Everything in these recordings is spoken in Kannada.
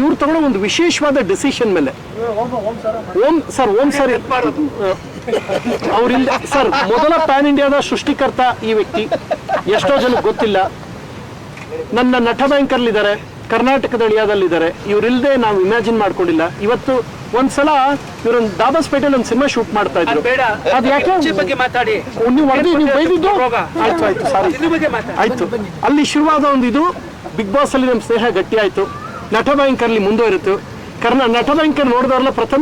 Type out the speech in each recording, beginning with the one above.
ಇವ್ರು ತಗೊಳ್ಳೋ ಒಂದು ವಿಶೇಷವಾದ ಡಿಸಿಷನ್ ಮೇಲೆ ಓಂ ಸರ್ ಅವರಿಂದ ಸರ್ ಮೊದಲ ಪ್ಯಾನ್ ಇಂಡಿಯಾದ ಸೃಷ್ಟಿಕರ್ತ ಈ ವ್ಯಕ್ತಿ. ಎಷ್ಟೋ ಜನಕ್ಕೆ ಗೊತ್ತಿಲ್ಲ. ನನ್ನ ನಟ ಬ್ಯಾಂಕರ್ಲಿದ್ದಾರೆ, ಕರ್ನಾಟಕದ ಅಳಿಯಾದಲ್ಲಿದ್ದಾರೆ. ಇವರಿಲ್ಲದೆ ನಾವು ಇಮ್ಯಾಜಿನ್ ಮಾಡ್ಕೊಂಡಿಲ್ಲ. ಇವತ್ತು ಒಂದ್ಸಲ ಇವರೊಂದು ದಾಬಾಸ್ಪೇಟೆಯಲ್ಲಿ ಒಂದು ಸಿನಿಮಾ ಶೂಟ್ ಮಾಡ್ತಾ ಇದ್ರು. ಅದು ಯಾಕೆ ನೀವು ಬೈದಿದ್ದು ಆಯ್ತು ಸಾರಿ ಆಯ್ತು. ಅಲ್ಲಿ ಶುರುವಾದ ಒಂದು ಇದು ಬಿಗ್ ಬಾಸ್ ಅಲ್ಲಿ ನಮ್ಮ ಸ್ನೇಹ ಗಟ್ಟಿ ಆಯ್ತು. ನಟ ಬ್ಯಾಂಕರ್ಲಿ ಮುಂದುವರಿತು. ನಟ ಬ್ಯಾಂಕರ್ ನೋಡಿದವ್ರಲ್ಲ ಪ್ರಥಮ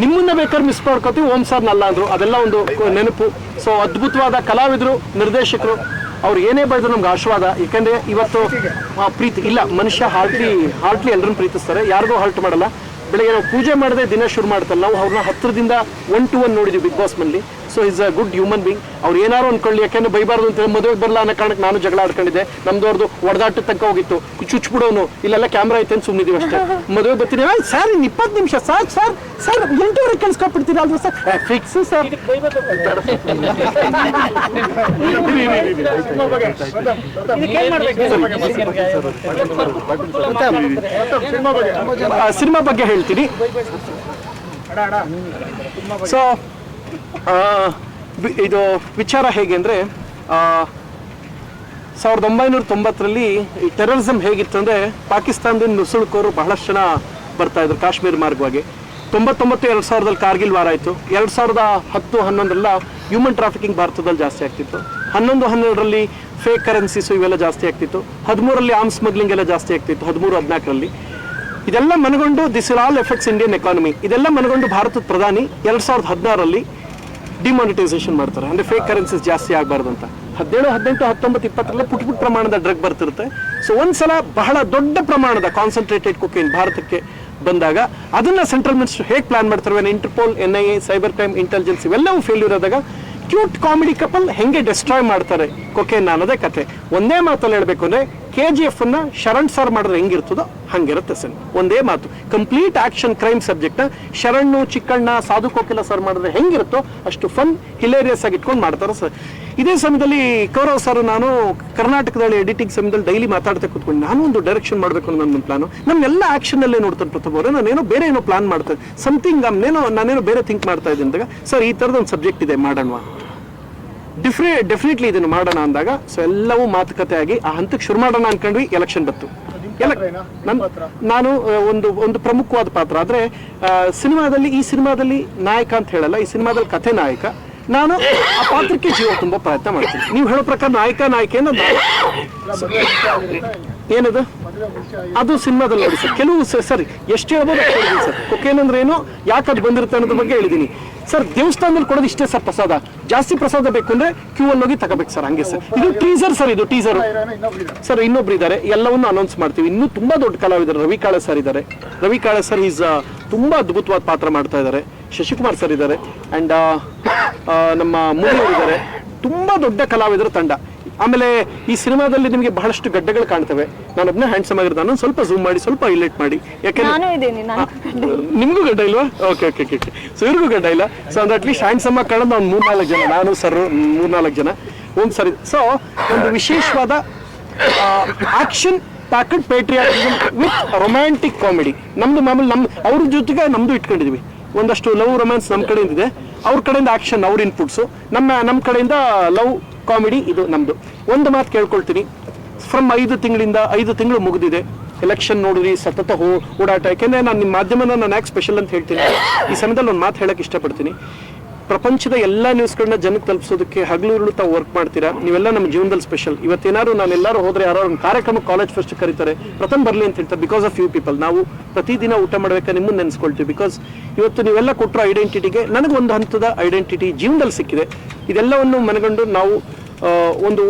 ನಿಮ್ಮನ್ನ ಬೇಕಾದ್ರೆ ಮಿಸ್ ಮಾಡ್ಕೋತೀವಿ, ಓಂ ಸರ್ನಲ್ಲ ಅಂದ್ರು. ಅದೆಲ್ಲ ಒಂದು ನೆನಪು. ಸೊ ಅದ್ಭುತವಾದ ಕಲಾವಿದರು, ನಿರ್ದೇಶಕರು. ಅವ್ರು ಏನೇ ಬೈದ್ರು ನಮ್ಗೆ ಆಶೀರ್ವಾದ. ಯಾಕಂದ್ರೆ ಇವತ್ತು ಪ್ರೀತಿ ಇಲ್ಲ, ಮನುಷ್ಯ ಹಾರ್ಟ್ಲಿ ಎಲ್ಲರನ್ನು ಪ್ರೀತಿಸ್ತಾರೆ, ಯಾರಿಗೂ ಹರ್ಟ್ ಮಾಡಲ್ಲ. ಬೆಳಗ್ಗೆ ನಾವು ಪೂಜೆ ಮಾಡದೆ ದಿನ ಶುರು ಮಾಡ್ತಲ್ಲ, ನಾವು ಅವ್ರನ್ನ ಹತ್ತಿರದಿಂದ 1-to-1 ನೋಡಿದ್ವಿ ಬಿಗ್ ಬಾಸ್ ನಲ್ಲಿ. So is a good human being. ಅವ್ರು ಏನಾರು ಅನ್ಕೊಳ್ಳಿ, ಯಾಕೆಂದ್ರೆ ಬೈಬಾರ್ದು ಅಂತ ಮದುವೆಗೆ ಬರಲ್ಲ ಅನ್ನೋ ಕಾರಣಕ್ಕೆ ನಾನು ಜಗಳ ಆಡ್ಕೊಂಡಿದ್ದೆ. ನಮ್ದವ್ರದ್ದು ಒಡೆದಾಟ ತನಕ ಹೋಗಿತ್ತು. ಚುಚ್ಬಿಡೋನು ಇಲ್ಲೆಲ್ಲ ಕ್ಯಾಮ್ರಾ ಐತೆ ಅಂತ ಸುಮ್ಮನಿದೀವಿ ಅಷ್ಟೇ. ಮದುವೆ ಬರ್ತೀನಿ ಸರ್, ಇನ್ನು 20 ನಿಮಿಷ ಸರ್ 8ವರೆಗೆ ಕಳ್ಸ್ಕೊಟ್ಬಿಡ್ತೀರಾ ಅಲ್ವಾ ಸರ್? Fix sir. ಸಿನಿಮಾ ಬಗ್ಗೆ ಹೇಳ್ತೀನಿ. ಸೊ ಇದು ವಿಚಾರ ಹೇಗೆ ಅಂದರೆ 1990ರಲ್ಲಿ ಈ ಟೆರರಿಸಮ್ ಹೇಗಿತ್ತು ಅಂದರೆ, ಪಾಕಿಸ್ತಾನದಿಂದ ನುಸುಳುಕೋರು ಬಹಳಷ್ಟು ಜನ ಬರ್ತಾ ಇದ್ರು ಕಾಶ್ಮೀರ ಮಾರ್ಗವಾಗಿ. 99-2000ದಲ್ಲಿ ಕಾರ್ಗಿಲ್ ವಾರ ಆಯಿತು. 2010-11 ಹ್ಯೂಮನ್ ಟ್ರಾಫಿಕಿಂಗ್ ಭಾರತದಲ್ಲಿ ಜಾಸ್ತಿ ಆಗ್ತಿತ್ತು. 11-12ರಲ್ಲಿ ಫೇಕ್ ಕರೆನ್ಸೀಸು ಇವೆಲ್ಲ ಜಾಸ್ತಿ ಆಗ್ತಿತ್ತು. 13ರಲ್ಲಿ ಆರ್ಮ್ಸ್ ಸ್ಮಗ್ಲಿಂಗ್ ಎಲ್ಲ ಜಾಸ್ತಿ ಆಗ್ತಿತ್ತು. 13-14ರಲ್ಲಿ ಇದೆಲ್ಲ ಮನಗೊಂಡು this is all effects Indian economy. ಇದೆಲ್ಲ ಮನಗೊಂಡು ಭಾರತದ ಪ್ರಧಾನಿ 2016ರಲ್ಲಿ ಡಿಮಾನಿಟೈಸೇಷನ್ ಮಾಡ್ತಾರೆ. ಅಂದರೆ ಫೇಕ್ ಕರೆನ್ಸೀಸ್ ಜಾಸ್ತಿ ಆಗಬಾರ್ದು ಅಂತ. 17, 18, 19, 20ರಲ್ಲಿ ಪುಟ್ಟ ಪ್ರಮಾಣದ ಡ್ರಗ್ ಬರ್ತಿರುತ್ತೆ. ಸೊ ಒಂದ್ಸಲ ಬಹಳ ದೊಡ್ಡ ಪ್ರಮಾಣದ ಕಾನ್ಸಂಟ್ರೇಟೆಡ್ ಕೊಕೇನ್ ಭಾರತಕ್ಕೆ ಬಂದಾಗ ಅದನ್ನ ಸೆಂಟ್ರಲ್ ಮಿನಿಸ್ಟರ್ ಹೇಗೆ ಪ್ಲಾನ್ ಮಾಡ್ತಾರೆ, Interpol, NIA, cyber crime, intelligence ಇವೆಲ್ಲವೂ ಫೇಲ್ಯೂರ್ ಆದಾಗ ಕ್ಯೂಟ್ ಕಾಮಿಡಿ ಕಪಲ್ ಹೆಂಗೆ ಡೆಸ್ಟ್ರಾಯ್ ಮಾಡ್ತಾರೆ ಕೊಕೇನ್ ಅನ್ನೋದೇ ಕತೆ. ಒಂದೇ ಮಾತಲ್ಲಿ ಹೇಳ್ಬೇಕು ಅಂದರೆ KGF ಅನ್ನ ಶರಣ್ ಸರ್ ಮಾಡಿದ್ರೆ ಹೆಂಗಿರ್ತದೋ ಹಂಗಿರುತ್ತೆ ಸರ್. ಒಂದೇ ಮಾತು, ಕಂಪ್ಲೀಟ್ ಆಕ್ಷನ್ ಕ್ರೈಮ್ ಸಬ್ಜೆಕ್ಟ್ನ ಶರಣ್, ಚಿಕ್ಕಣ್ಣ, ಸಾಧು ಕೋಕಿಲ ಸರ್ ಮಾಡಿದ್ರೆ ಹೆಂಗಿರುತ್ತೋ ಅಷ್ಟು ಫನ್ ಹಿಲೇರಿಯಸ್ ಆಗಿ ಇಟ್ಕೊಂಡು ಮಾಡ್ತಾರೆ ಸರ್. ಇದೇ ಸಮಯದಲ್ಲಿ ಕೌರವ್ ಸರ್ ನಾನು ಕರ್ನಾಟಕದಲ್ಲಿ ಎಡಿಟಿಂಗ್ ಸಮಯದಲ್ಲಿ ಡೈಲಿ ಮಾತಾಡ್ತಾ ಕೂತ್ಕೊಂಡು ನಾನು ಒಂದು ಡೈರೆಕ್ಷನ್ ಮಾಡಬೇಕು ಅನ್ನೋ ನನ್ನ ಪ್ಲಾನು. ನನ್ನೆಲ್ಲ ಆಕ್ಷನಲ್ಲೇ ನೋಡ್ತಾರೆ ಪ್ರತಿಯೊಬ್ಬರು. ನಾನೇನೋ ಬೇರೆ ಏನೋ ಪ್ಲಾನ್ ಮಾಡ್ತಾರೆ, ಸಮಥಿಂಗ್ ನಾನೇನೋ ಬೇರೆ ಥಿಂಕ್ ಮಾಡ್ತಾ ಇದ್ದೀನಿ ಅಂದಾಗ, ಸರ್ ಈ ಥರದ ಒಂದು ಸಬ್ಜೆಕ್ಟ್ ಇದೆ ಮಾಡೋಣ, ಡೆಫಿನೆಟ್ಲಿ ಇದನ್ನು ಮಾಡೋಣ ಅಂದಾಗ ಸೊ ಎಲ್ಲವೂ ಮಾತುಕತೆ ಆಗಿ ಆ ಹಂತಕ್ಕೆ ಶುರು ಮಾಡೋಣ ಅನ್ಕೊಂಡ್ವಿ. ಎಲೆಕ್ಷನ್ ಬಂತು. ನಾನು ಒಂದು ಪ್ರಮುಖವಾದ ಪಾತ್ರ. ಆದರೆ ಸಿನಿಮಾದಲ್ಲಿ, ಈ ಸಿನಿಮಾದಲ್ಲಿ ನಾಯಕ ಅಂತ ಹೇಳಲ್ಲ, ಈ ಸಿನಿಮಾದಲ್ಲಿ ಕಥೆ ನಾಯಕ. ನಾನು ಆ ಪಾತ್ರಕ್ಕೆ ಜೀವ ತುಂಬಾ ಪ್ರಯತ್ನ ಮಾಡ್ತೀನಿ. ನೀವು ಹೇಳೋ ಪ್ರಕಾರ ನಾಯಕಿಯನ್ನು ಏನದು ಅದು ಸಿನಿಮಾದಲ್ಲಿ ನೋಡಿ ಸರ್. ಕೆಲವು ಸರಿ ಎಷ್ಟು ಹೇಳ್ಬೋದು ಹೇಳಿದ್ದೀನಿ ಸರ್. ಕೊಕೇನಂದ್ರೆ ಏನು, ಯಾಕೆ ಅದು ಬಂದಿರುತ್ತೆ ಅನ್ನೋದ್ರ ಬಗ್ಗೆ ಹೇಳಿದ್ದೀನಿ ಸರ್. ದೇವಸ್ಥಾನದಲ್ಲಿ ಕೊಡೋದು ಇಷ್ಟೇ ಸರ್ ಪ್ರಸಾದ. ಜಾಸ್ತಿ ಪ್ರಸಾದ ಬೇಕು ಅಂದ್ರೆ ಕ್ಯೂ ಅಲ್ಲಿ ಹೋಗಿ ತಗೋಬೇಕು ಸರ್. ಹಂಗೆ ಸರ್. ಇದು ಟೀಸರ್ ಸರ್, ಇದು ಟೀಸರ್ ಸರ್. ಇನ್ನೊಬ್ರು ಇದ್ದಾರೆ, ಎಲ್ಲವನ್ನೂ ಅನೌನ್ಸ್ ಮಾಡ್ತೀವಿ. ಇನ್ನೂ ತುಂಬಾ ದೊಡ್ಡ ಕಲಾವಿದರು. ರವಿ ಕಾಳೆ ಸರ್ ಇದ್ದಾರೆ. ರವಿ ಕಾಳೆ ಸರ್ ಈಸ್ ತುಂಬಾ ಅದ್ಭುತವಾದ ಪಾತ್ರ ಮಾಡ್ತಾ ಇದ್ದಾರೆ. ಶಶಿಕುಮಾರ್ ಸರ್ ಇದ್ದಾರೆ. ಅಂಡ್ ನಮ್ಮ ಮೂವಿ ಇದ್ದಾರೆ. ತುಂಬಾ ದೊಡ್ಡ ಕಲಾವಿದರ ತಂಡ. ಆಮೇಲೆ ಈ ಸಿನಿಮಾದಲ್ಲಿ ನಿಮಗೆ ಬಹಳಷ್ಟು ಗಡ್ಡೆಗಳು ಕಾಣ್ತವೆ. ನಾನೊಬ್ಬನೇ ಹ್ಯಾಂಡ್ಸಮ್ ಆಗಿರೋದು. ನಾನು ಸ್ವಲ್ಪ ಝೂಮ್ ಮಾಡಿ, ಸ್ವಲ್ಪ ಹೈಲೈಟ್ ಮಾಡಿ. ಯಾಕೆಂದ್ರೆ ನಿಮ್ಗೂ ಗಡ್ಡ ಇಲ್ವಾ? ಓಕೆ. ಸೊ ಇವ್ರಿಗೂ ಗಡ್ಡ ಇಲ್ಲ. ಸೊ ಅಂದ್ರೆ ಅಟ್ಲೀಸ್ಟ್ ಹ್ಯಾಂಡ್ಸಮ್ ಆಗಿ ಕಾಣೋದು ಒಂದು 3-4 ಜನ, ನಾನು ಸರ್ 3-4 ಜನ ಒಂದು ಸರಿ. ಸೊ ಒಂದು ವಿಶೇಷವಾದ action packed patriotism with romantic comedy. ನಮ್ದು ಮಾಮೂಲಿ ಅವ್ರ ಜೊತೆಗೆ ನಮ್ದು ಇಟ್ಕೊಂಡಿದ್ವಿ. ಒಂದಷ್ಟು ಲವ್ ರೊಮ್ಯಾನ್ಸ್ ನಮ್ಮ ಕಡೆಯಿಂದ ಇದೆ, ಅವ್ರ ಕಡೆಯಿಂದ ಆಕ್ಷನ್, ಅವ್ರ ಇನ್ಪುಟ್ಸು. ನಮ್ಮ ಕಡೆಯಿಂದ ಲವ್ ಕಾಮಿಡಿ, ಇದು ನಮ್ದು. ಒಂದು ಮಾತು ಕೇಳ್ಕೊಳ್ತೀನಿ, ಫ್ರಮ್ 5 ತಿಂಗಳು ಮುಗಿದಿದೆ. ಎಲೆಕ್ಷನ್ ನೋಡಿದ್ರಿ, ಸತತ ಓಡಾಟ. ಯಾಕೆಂದ್ರೆ ನಾನು ನಿಮ್ಮ ಮಾಧ್ಯಮನ ನಾನು ಯಾಕೆ ಸ್ಪೆಷಲ್ ಅಂತ ಹೇಳ್ತೀನಿ, ಈ ಸಮಯದಲ್ಲಿ ಒಂದು ಮಾತು ಹೇಳಕ್ಕೆ ಇಷ್ಟಪಡ್ತೀನಿ. ಪ್ರಪಂಚದ ಎಲ್ಲ ನ್ಯೂಸ್ಗಳನ್ನ ಜನಕ್ಕೆ ತಲುಪಿಸೋದಕ್ಕೆ ಹಗಲು ತಾವು ವರ್ಕ್ ಮಾಡ್ತೀರಾ. ನೀವೆಲ್ಲ ನಮ್ಮ ಜೀವನದಲ್ಲಿ ಸ್ಪೆಷಲ್. ಇವತ್ತೇನಾದ್ರು ನಾನೆಲ್ಲರೂ ಹೋದ್ರೆ ಯಾರೋ ಒಂದು ಕಾರ್ಯಕ್ರಮ ಕಾಲೇಜ್ ಫಸ್ಟ್ ಕರೀತಾರೆ, ಪ್ರಥಮ ಬರಲಿ ಅಂತ ಹೇಳ್ತಾರೆ. ಬಿಕಾಸ್ ಆಫ್ ಯು ಪೀಪಲ್ ನಾವು ಪ್ರತಿದಿನ ಊಟ ಮಾಡ್ಬೇಕಾದ್ರೆ ನಿಮ್ಮನ್ನು ನೆನೆಸ್ಕೊಳ್ತೀವಿ. ಬಿಕಾಸ್ ಇವತ್ತು ನೀವೆಲ್ಲ ಕೊಟ್ಟರೋ ಐಡೆಂಟಿಟಿಗೆ ನನಗೊಂದು ಹಂತದ ಐಡೆಂಟಿಟಿ ಜೀವನದಲ್ಲಿ ಸಿಕ್ಕಿದೆ. ಇದೆಲ್ಲವನ್ನು ಮನಗಂಡು ನಾವು ಒಂದು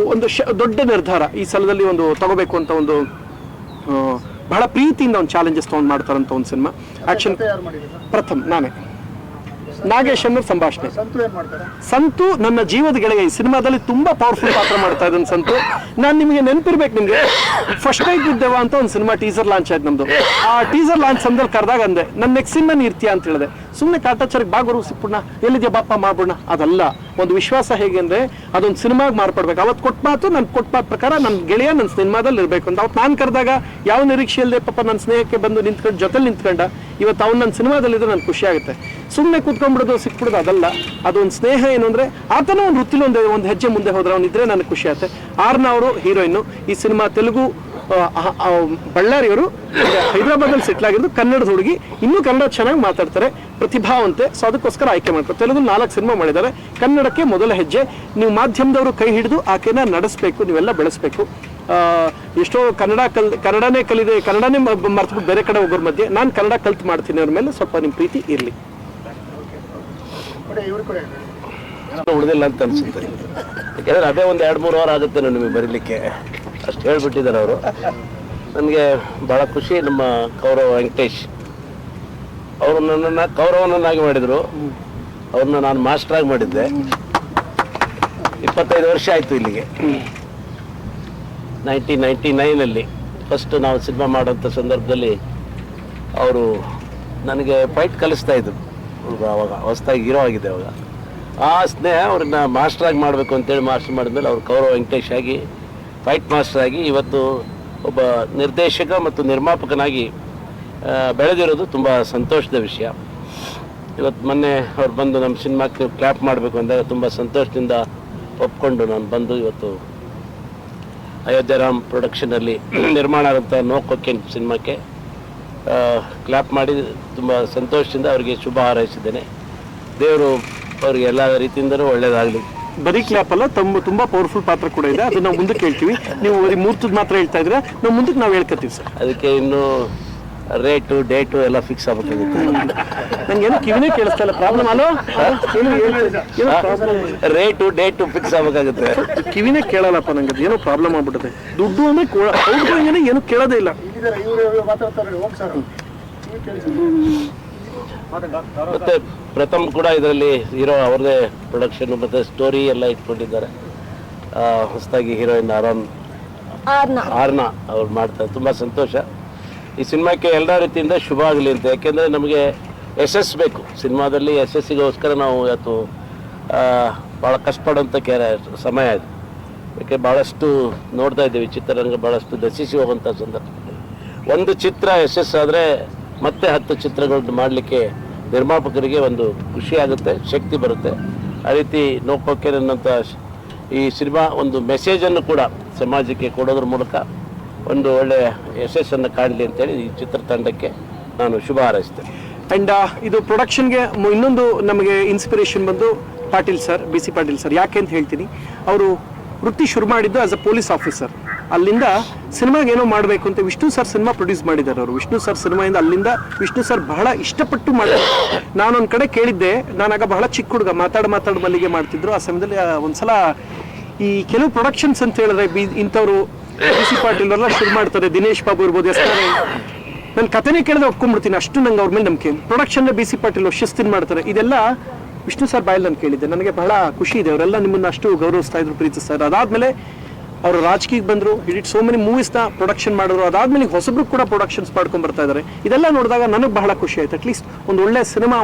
ದೊಡ್ಡ ನಿರ್ಧಾರ ಈ ಸಲದಲ್ಲಿ ಒಂದು ತಗೋಬೇಕು ಅಂತ ಒಂದು ಬಹಳ ಪ್ರೀತಿಯಿಂದ ಒಂದು ಚಾಲೆಂಜಸ್ ತೊಗೊಂಡು ಮಾಡ್ತಾರಂತ ಒಂದು ಸಿನಿಮಾ. ಆಕ್ಷನ್ ಪ್ರಥಮ್ ನಾನೇ ನಾಗೇಶ್ ಅನ್ನೋ ಸಂಭಾಷಣೆ. ಸಂತು ನನ್ನ ಜೀವದ ಗೆಳೆಯ, ಈ ಸಿನಿಮಾದಲ್ಲಿ ತುಂಬಾ ಪವರ್ಫುಲ್ ಪಾತ್ರ ಮಾಡ್ತಾ ಇದ್ದಾನೆ ಸಂತು. ನಾನು ನಿಮಗೆ ನೆನಪಿರ್ಬೇಕು, ನಿಮ್ಗೆ ಫಸ್ಟ್ ನೈಟ್ ವಿತ್ ದೇವ ಅಂತ ಒಂದು ಸಿನಿಮಾ ಟೀಸರ್ ಲಾಂಚ್ ಆಯ್ತು ನಮ್ದು. ಆ ಟೀಸರ್ ಲಾಂಚ್ ಸಂದರ್ಭ ಕರೆದಾಗ ಅಂದೆ, ನನ್ನ ನೆಕ್ಸ್ಟ್ ಸಿನಿಮಾ ಇರ್ತೀಯ ಅಂತ ಹೇಳಿದೆ. ಸುಮ್ಮನೆ ಕಾಟಾಚಾರಕ್ಕೆ ಬಾಗುರು ಸಿಪ್ಪುಣ್ಣ ಎಲ್ಲಿದ್ಯಾ ಬಾಪ ಮಾಡ್ಬಿಡ, ಅದಲ್ಲ. ಒಂದು ವಿಶ್ವಾಸ ಹೇಗೆ ಅಂದ್ರೆ ಅದೊಂದು ಸಿನಿಮಾಗೆ ಮಾರ್ಪಡ್ಬೇಕು. ಅವತ್ತು ಕೊಟ್ಟ ಮಾತು, ನನ್ ಕೊಟ್ಟ ಮಾತು ಪ್ರಕಾರ ನನ್ನ ಗೆಳೆಯ ನನ್ನ ಸಿನಿಮಾದಲ್ಲಿ ಇರ್ಬೇಕು ಅಂತ. ಅವತ್ತು ನಾನು ಕರೆದಾಗ ಯಾವ ನಿರೀಕ್ಷೆ ಇಲ್ಲದೆ ಪಾಪ ನನ್ನ ಸ್ನೇಹಕ್ಕೆ ಬಂದು ನಿಂತ್ಕೊಂಡು ಜೊತೆಲಿ ನಿಂತ್ಕೊಂಡ. ಇವತ್ತು ಅವ್ನು ನನ್ನ ಸಿನಿಮಾದಲ್ಲಿದ್ರೆ ನನ್ಗೆ ಖುಷಿ ಆಗುತ್ತೆ. ಸುಮ್ಮನೆ ಕೂತ್ಕೊಂಡ್ಬಿಡೋದು ಸಿಕ್ಬಿಡೋದು ಅದಲ್ಲ. ಅದೊಂದು ಸ್ನೇಹ ಏನು ಅಂದ್ರೆ ಆತನ ಒಂದು ವೃತ್ತಿಲಿ ಒಂದು ಹೆಜ್ಜೆ ಮುಂದೆ ಹೋದ್ರೆ ಅವನಿದ್ರೆ ನನಗೆ ಖುಷಿ ಆಗುತ್ತೆ. ಆರ್ನ ಅವರು ಹೀರೋಯಿನ್. ಈ ಸಿನಿಮಾ ತೆಲುಗು ಬಳ್ಳಾರಿಯವರು, ಹೈದರಾಬಾದಲ್ಲಿ ಸೆಟ್ಲ್ ಆಗಿದ್ದು, ಕನ್ನಡದ ಹುಡುಗಿ, ಇನ್ನೂ ಕನ್ನಡ ಚೆನ್ನಾಗಿ ಮಾತಾಡ್ತಾರೆ, ಪ್ರತಿಭಾವಂತೆ. ಸೊ ಅದಕ್ಕೋಸ್ಕರ ಆಯ್ಕೆ ಮಾಡ್ತಾರೆ. ತೆಲುಗು 4 ಸಿನಿಮಾ ಮಾಡಿದ್ದಾರೆ, ಕನ್ನಡಕ್ಕೆ ಮೊದಲ ಹೆಜ್ಜೆ. ನೀವು ಮಾಧ್ಯಮದವರು ಕೈ ಹಿಡಿದು ಆಕೆನ ನಡೆಸಬೇಕು, ನೀವೆಲ್ಲ ಬೆಳೆಸಬೇಕು. ಎಷ್ಟೋ ಕನ್ನಡನೇ ಕನ್ನಡನೇ ಮರ್ತ್ಬಿಟ್ಟು ಬೇರೆ ಕಡೆ ಹೋಗೋರ ಮಧ್ಯೆ ನಾನು ಕನ್ನಡ ಕಲ್ತು ಮಾಡ್ತೀನಿ. ಅವ್ರ ಮೇಲೆ ಸ್ವಲ್ಪ ನಿಮ್ಮ ಪ್ರೀತಿ ಇರಲಿ. ಉಳಿದಿಲ್ಲ ಅಂತ ಅನ್ಸುತ್ತೆ, ಯಾಕಂದ್ರೆ ಅದೇ ಒಂದು 2-3 ವಾರ ಆಗುತ್ತೆ ನಿಮಗೆ ಬರೀಲಿಕ್ಕೆ, ಅಷ್ಟು ಹೇಳ್ಬಿಟ್ಟಿದ್ದಾರೆ ಅವರು. ನನಗೆ ಭಾಳ ಖುಷಿ. ನಮ್ಮ ಕೌರವ ವೆಂಕಟೇಶ್ ಅವರು ನನ್ನನ್ನು ಕೌರವನನ್ನಾಗಿ ಮಾಡಿದರು. ಅವ್ರನ್ನ ನಾನು ಮಾಸ್ಟರಾಗಿ ಮಾಡಿದ್ದೆ. 25 ವರ್ಷ ಆಯಿತು ಇಲ್ಲಿಗೆ. 1999 ಫಸ್ಟ್ ನಾವು ಸಿನಿಮಾ ಮಾಡೋಂಥ ಸಂದರ್ಭದಲ್ಲಿ ಅವರು ನನಗೆ ಫೈಟ್ ಕಲಿಸ್ತಾ ಇದ್ರು. ಅವಾಗ ಹೊಸದಾಗಿ ಹೀರೋ ಆಗಿದೆ ಅವಾಗ. ಆ ಸ್ನೇಹ ಅವ್ರನ್ನ ಮಾಸ್ಟರಾಗಿ ಮಾಡಬೇಕು ಅಂತೇಳಿ ಮಾಸ್ಟರ್ ಮಾಡಿದ್ಮೇಲೆ ಅವ್ರು ಕೌರವ ವೆಂಕಟೇಶ್ ಆಗಿ ಫೈಟ್ ಮಾಸ್ಟರ್ ಆಗಿ ಇವತ್ತು ಒಬ್ಬ ನಿರ್ದೇಶಕ ಮತ್ತು ನಿರ್ಮಾಪಕನಾಗಿ ಬೆಳೆದಿರೋದು ತುಂಬ ಸಂತೋಷದ ವಿಷಯ. ಇವತ್ತು ಮೊನ್ನೆ ಅವ್ರು ಬಂದು ನಮ್ಮ ಸಿನಿಮಾಕ್ಕೆ ಕ್ಲಾಪ್ ಮಾಡಬೇಕು ಅಂದಾಗ ತುಂಬ ಸಂತೋಷದಿಂದ ಒಪ್ಕೊಂಡು ನಾನು ಬಂದು ಇವತ್ತು ಅಯೋಧ್ಯರಾಮ್ ಪ್ರೊಡಕ್ಷನಲ್ಲಿ ನಿರ್ಮಾಣ ಆದಂಥ ನೋ ಕೊಕೇನ್ ಸಿನಿಮಾಕ್ಕೆ ಕ್ಲಾಪ್ ಮಾಡಿ ತುಂಬ ಸಂತೋಷದಿಂದ ಅವರಿಗೆ ಶುಭ ಹಾರೈಸಿದ್ದೇನೆ. ದೇವರು ಅವರಿಗೆ ಎಲ್ಲ ರೀತಿಯಿಂದಲೂ ಒಳ್ಳೆಯದಾಗಲಿ. ಬರೀ ಕ್ಲಾಪ್ ಅಲ್ಲ, ತುಂಬಾ ಪವರ್ಫುಲ್ ಪಾತ್ರ ಕೂಡ ಇದೆ. ಅದು ನಾವು ಮುಂದಕ್ಕೆ ಹೇಳ್ತೀವಿ. ನೀವು ಬರೀ ಮೂರ್ತದ ಮಾತ್ರ ಹೇಳ್ತಾ ಇದ್ರೆ ನಾವು ಮುಂದಕ್ಕೆ ನಾವು ಹೇಳ್ಕೊತೀವಿ ಸರ್. ಅದಕ್ಕೆ ಇನ್ನು ರೇಟು ಡೇಟು ಎಲ್ಲ ಫಿಕ್ಸ್ ಆಗಬೇಕಾಗುತ್ತೆ. ನಂಗೇನು ಕಿವಿನೇ ಕೇಳಿಸ್ತಾ ಇಲ್ಲ. ಪ್ರಾಬ್ಲಮ್ ಅಲ್ಲೋ, ರೇಟು ಡೇಟು ಫಿಕ್ಸ್ ಆಗಬೇಕಾಗುತ್ತೆ. ಕಿವಿನೇ ಕೇಳಲ್ಲಪ್ಪ ನಂಗೆ, ಏನೋ ಪ್ರಾಬ್ಲಮ್ ಆಗ್ಬಿಡುತ್ತೆ. ದುಡ್ಡು ಅಂದ್ರೆ ಏನು ಕೇಳೋದೇ ಇಲ್ಲ. ಮತ್ತೆ ಪ್ರಥಮ್ ಕೂಡ ಇದರಲ್ಲಿ ಹೀರೋ ಅವ್ರದೇ ಪ್ರೊಡಕ್ಷನ್ ಮತ್ತೆ ಸ್ಟೋರಿ ಎಲ್ಲ ಇಟ್ಕೊಂಡಿದ್ದಾರೆ. ಹೊಸದಾಗಿ ಹೀರೋಯಿನ್ ಆರ್ನ ಅವ್ರು ಮಾಡ್ತಾರೆ. ತುಂಬ ಸಂತೋಷ. ಈ ಸಿನಿಮಾಕ್ಕೆ ಎಲ್ಲ ರೀತಿಯಿಂದ ಶುಭ ಆಗಲಿ ಅಂತ. ಯಾಕೆಂದರೆ ನಮಗೆ ಯಶಸ್ಸು ಬೇಕು. ಸಿನಿಮಾದಲ್ಲಿ ಯಶಸ್ಸಿಗೋಸ್ಕರ ನಾವು ಇವತ್ತು ಭಾಳ ಕಷ್ಟಪಡುವಂಥ ಸಮಯ ಇದೆ. ಯಾಕೆ ಭಾಳಷ್ಟು ನೋಡ್ತಾ ಇದ್ದೀವಿ, ಚಿತ್ರರಂಗ ಭಾಳಷ್ಟು ದಶಿಸಿ ಹೋಗುವಂಥ ಸಂದರ್ಭದಲ್ಲಿ ಒಂದು ಚಿತ್ರ ಯಶಸ್ಸಾದರೆ ಮತ್ತೆ 10 ಚಿತ್ರಗಳನ್ನ ಮಾಡಲಿಕ್ಕೆ ನಿರ್ಮಾಪಕರಿಗೆ ಒಂದು ಖುಷಿ ಆಗುತ್ತೆ, ಶಕ್ತಿ ಬರುತ್ತೆ. ಆ ರೀತಿ ನೋ ಕೊಕೇನ್ ಅನ್ನೋಂಥ ಈ ಸಿನಿಮಾ ಒಂದು ಮೆಸೇಜನ್ನು ಕೂಡ ಸಮಾಜಕ್ಕೆ ಕೊಡೋದ್ರ ಮೂಲಕ ಒಂದು ಒಳ್ಳೆಯ ಯಶಸ್ಸನ್ನು ಕಾಣಲಿ ಅಂತೇಳಿ ಈ ಚಿತ್ರತಂಡಕ್ಕೆ ನಾನು ಶುಭ ಹಾರೈಸ್ತೇನೆ. ಆ್ಯಂಡ್ ಇದು ಪ್ರೊಡಕ್ಷನ್ಗೆ ಇನ್ನೊಂದು ನಮಗೆ ಇನ್ಸ್ಪಿರೇಷನ್ ಬಂದು Patil sir, BC Patil sir. ಯಾಕೆ ಅಂತ ಹೇಳ್ತೀನಿ, ಅವರು ವೃತ್ತಿ ಶುರು ಮಾಡಿದ್ದು ಆಸ್ ಅ ಪೊಲೀಸ್ ಆಫೀಸರ್. ಅಲ್ಲಿಂದ ಸಿನಿಮಾಗೆ ಏನೋ ಮಾಡಬೇಕು ಅಂತ ವಿಷ್ಣು ಸರ್ ಸಿನಿಮಾ ಪ್ರೊಡ್ಯೂಸ್ ಮಾಡಿದ್ದಾರೆ ಅವರು. ವಿಷ್ಣು ಸರ್ ಸಿನಿಮಾಯಿಂದ ಅಲ್ಲಿಂದ ವಿಷ್ಣು ಸರ್ ಬಹಳ ಇಷ್ಟಪಟ್ಟು ಮಾಡಿದ್ರು. ನಾನೊಂದು ಕಡೆ ಕೇಳಿದ್ದೆ, ನಾನಾಗ ಬಹಳ ಚಿಕ್ಕ ಹುಡುಗ, ಮಾತಾಡ ಮಲ್ಲಿಗೆ ಮಾಡ್ತಿದ್ರು. ಆ ಸಮಯದಲ್ಲಿ ಒಂದ್ಸಲ ಈ ಕೆಲವು ಪ್ರೊಡಕ್ಷನ್ಸ್ ಅಂತ ಹೇಳಿದ್ರೆ ಇಂಥವ್ರು BC ಪಾಟೀಲ್ ಎಲ್ಲ ಶುರು ಮಾಡ್ತಾರೆ. ದಿನೇಶ್ ಬಾಬು ಇರ್ಬೋದು, ನನ್ನ ಕಥೆನೇ ಕೇಳಿದ್ರೆ ಒಪ್ಕೊಂಡ್ಬಿಡ್ತೀನಿ, ಅಷ್ಟು ನಂಗೆ ಅವ್ರ ಮೇಲೆ ನಂಬಿಕೆ. ಪ್ರೊಡಕ್ಷನ್ BC ಪಾಟೀಲ್ ಶಿಸ್ತಿನ ಮಾಡ್ತಾರೆ. ಇದೆಲ್ಲ ವಿಷ್ಣು ಸರ್ ಬಾಯಲ್ಲಿ ನಾನು ಕೇಳಿದ್ದೆ. ನನಗೆ ಬಹಳ ಖುಷಿ ಇದೆ. ಅವರೆಲ್ಲ ನಿಮ್ಮನ್ನು ಅಷ್ಟು ಗೌರವಿಸ್ತಾ ಇದ್ರು, ಪ್ರೀತಿಸ್ತಾ ಇದ್ರು. ಅದಾದ್ಮೇಲೆ ಅವರು ರಾಜಕೀಯಕ್ಕೆ ಬಂದರು, ಹಿಡಿಟ್ ಸೋ ಮೆನಿ ಮೂವೀಸ್ನ ಪ್ರೊಡಕ್ಷನ್ ಮಾಡಿದ್ರು. ಅದಾದ್ಮೇಲೆ ಹೊಸಬ್ರು ಕೂಡ ಪ್ರೊಡಕ್ಷನ್ಸ್ ಮಾಡ್ಕೊಂಡು ಬರ್ತಾ ಇದ್ದಾರೆ. ಇದೆಲ್ಲ ನೋಡಿದಾಗ ನನಗೆ ಬಹಳ ಖುಷಿ ಆಯ್ತು. ಅಟ್ಲೀಸ್ಟ್ ಒಂದು ಒಳ್ಳೆ